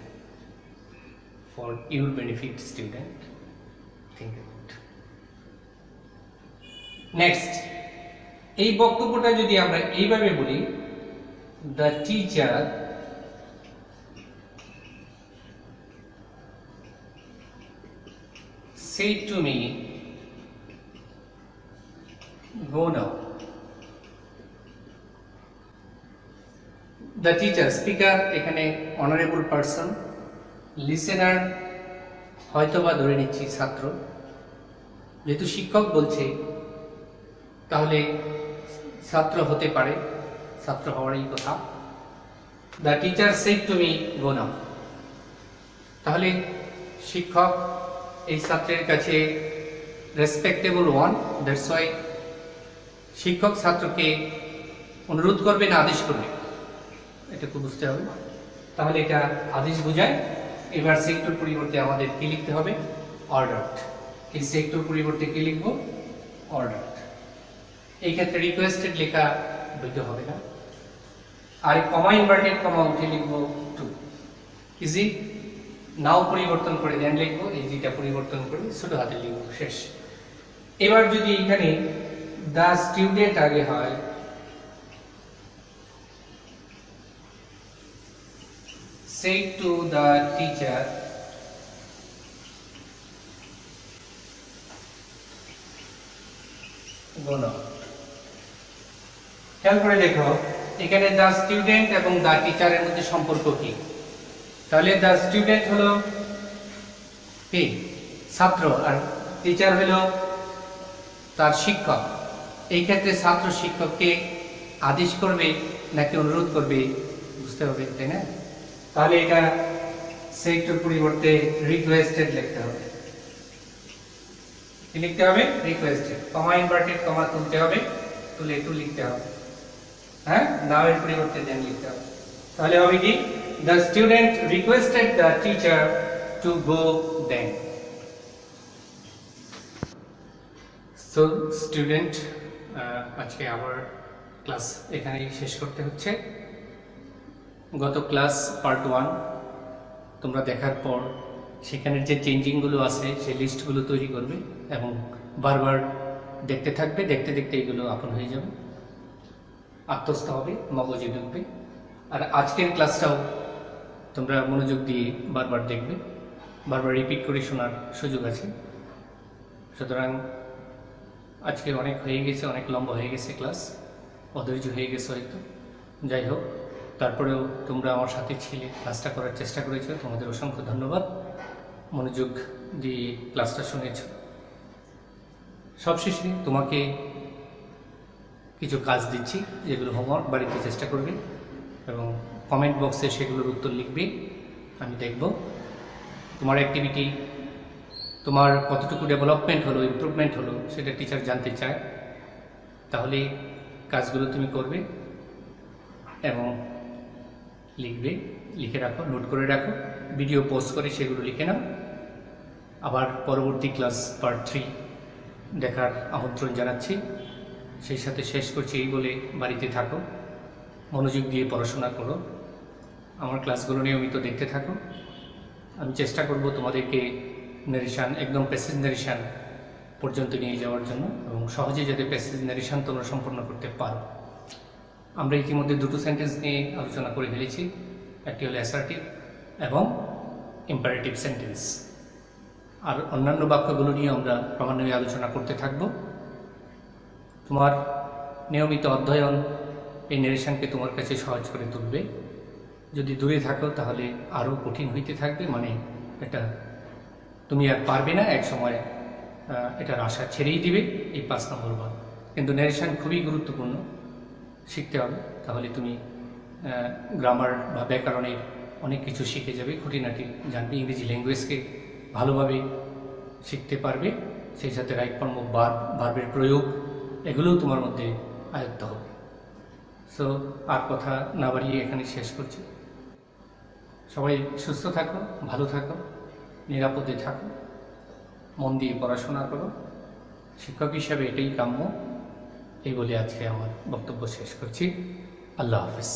For your benefit, student, think about. Next, এই বক্তব্যটা যদি আমরা এইভাবে বলি, the teacher said to me, go now. The teacher, speaker এখানে honourable person, listener হয়তোবা ধরে নিচ্ছি ছাত্র, যেহেতু শিক্ষক বলছে তাহলে ছাত্র হতে পারে, ছাত্র হওয়ারই কথা। The teacher said to me go now, তাহলে শিক্ষক এই ছাত্রের কাছে রেসপেক্টেবল ওয়ান, দ্যাটস ওয়াই শিক্ষক ছাত্রকে অনুরোধ করবে না আদেশ করবে, এটা খুব বুঝতে হবে। তাহলে এটা আদেশ বোঝায়। এবার সেক্টর পরিবর্তে আমাদের কি লিখতে হবে, অর্ডার্ড। এই সেক্টর পরিবর্তে কি লিখবো, অর্ডার্ড। এই ক্ষেত্রে রিকোয়েস্টেড লেখা বৈধ হবে না, আর কমা ইনভার্টেড কমা উঠে লিখবো টু। ইজি, নাও পরিবর্তন করে দেন লিখবো, এই যেটা পরিবর্তন করে ছোট হাতে লিখবো, শেষ। এবার যদি এখানে দ্য স্টুডেন্ট আগে হয়, say to the teacher, go now. খেয়াল করে দেখো এখানে দ্য স্টুডেন্ট এবং দ্য টিচারের মধ্যে সম্পর্ক কি। তাহলে দ্য স্টুডেন্ট হলো কি, ছাত্র, আর টিচার হলো তার শিক্ষক। এই ক্ষেত্রে ছাত্র শিক্ষককে আদেশ করবে নাকি অনুরোধ করবে বুঝতে হবে, তাই না? তাহলে এটা সেক্টর পরিবর্তে রিকোয়েস্টেড লিখতে হবে। কি লিখতে হবে, রিকোয়েস্টেড। কমা ইনভার্টেড কমা তুলতে হবে, তুলে টু লিখতে হবে, হ্যাঁ, নাও এর পরিবর্তে দেন লিখতে হবে। তাহলে হবে কি, the student requested the teacher to go then. So student, আজকে আবার ক্লাস এখানেই শেষ করতে হচ্ছে। গত ক্লাস পার্ট 1 তোমরা দেখার পর সেখানের যে চেঞ্জিংগুলো আছে সেই লিস্টগুলো তৈরি করবে এবং বারবার দেখতে থাকবে, দেখতে দেখতে এগুলো আপন হয়ে যাবে, আত্মস্থ হবে, মগজে ঢুকবে। আর আজকের ক্লাসটাও তোমরা মনোযোগ দিয়ে বারবার দেখবে, বারবার রিপিট করে শোনার সুযোগ আছে। সুতরাং আজকে অনেক হয়ে গেছে, অনেক লম্বা হয়ে গেছে ক্লাস, অধৈর্য হয়ে গেছে হয়তো। যাই হোক, তারপরেও তোমরা আমার সাথে ছিলে, ক্লাসটা করার চেষ্টা করেছো, তোমাদের অসংখ্য ধন্যবাদ। মনোযোগ দিয়ে ক্লাসটা শুনেছ। সবশেষে তোমাকে কিছু কাজ দিচ্ছি, যেগুলো হোমওয়ার্ক বাড়িতে চেষ্টা করবে এবং কমেন্ট বক্সে সেগুলোর উত্তর লিখবে, আমি দেখব। তোমার অ্যাক্টিভিটি, তোমার কতটুকু ডেভেলপমেন্ট হলো, ইমপ্রুভমেন্ট হলো, সেটা টিচার জানতে চায়। তাহলে কাজগুলো তুমি করবে এবং লিখবে, লিখে রাখো, নোট করে রাখো, ভিডিও পোস্ট করে সেগুলো লিখে নাও। আবার পরবর্তী ক্লাস পার্ট 3 দেখার আমন্ত্রণ জানাচ্ছি। সেই সাথে শেষ করছি এই বলে বাড়িতে থাকো, মনোযোগ দিয়ে পড়াশোনা করো, আমার ক্লাসগুলো নিয়মিত দেখতে থাকো। আমি চেষ্টা করব তোমাদেরকে নারেশন, একদম প্যাসেজ নারেশন পর্যন্ত নিয়ে যাওয়ার জন্য, এবং সহজে যাতে প্যাসেজ নারেশন তোমরা সম্পন্ন করতে পারো। আমরা ইতিমধ্যে দুটো সেন্টেন্স নিয়ে আলোচনা করে ফেলেছি, একটি হলো অ্যাসার্টিভ এবং ইম্পারেটিভ সেন্টেন্স। আর অন্যান্য বাক্যগুলো নিয়ে আমরা ক্রমান্বয়ে আলোচনা করতে থাকব। তোমার নিয়মিত অধ্যয়ন এই নারেশনকে তোমার কাছে সহজ করে তুলবে। যদি দূরে থাকো তাহলে আরও কঠিন হইতে থাকবে, মানে এটা তুমি আর পারবে না, এক সময় এটার আশা ছেড়েই দিবে এই 5 নম্বর বার। কিন্তু ন্যারেশন খুবই গুরুত্বপূর্ণ, শিখতে হবে, তাহলে তুমি গ্রামার বা ব্যাকরণের অনেক কিছু শিখে যাবে, খুঁটিনাটি জানবে, ইংরেজি ল্যাঙ্গুয়েজকে ভালোভাবে শিখতে পারবে, সেই সাথে রাইট ফর্ম অফ ভার্ব, ভার্বের প্রয়োগ, এগুলোও তোমার মধ্যে আয়ত্ত হবে। সো আর কথা না বাড়িয়ে এখানে শেষ করছি। সবাই সুস্থ থাকো, ভালো থাকো, নিরাপদে থাকো, মন দিয়ে পড়াশোনা করো, শিক্ষক হিসাবে এটাই কাম্য। এই বলে আজকে আমার বক্তব্য শেষ করছি। আল্লাহ হাফেজ।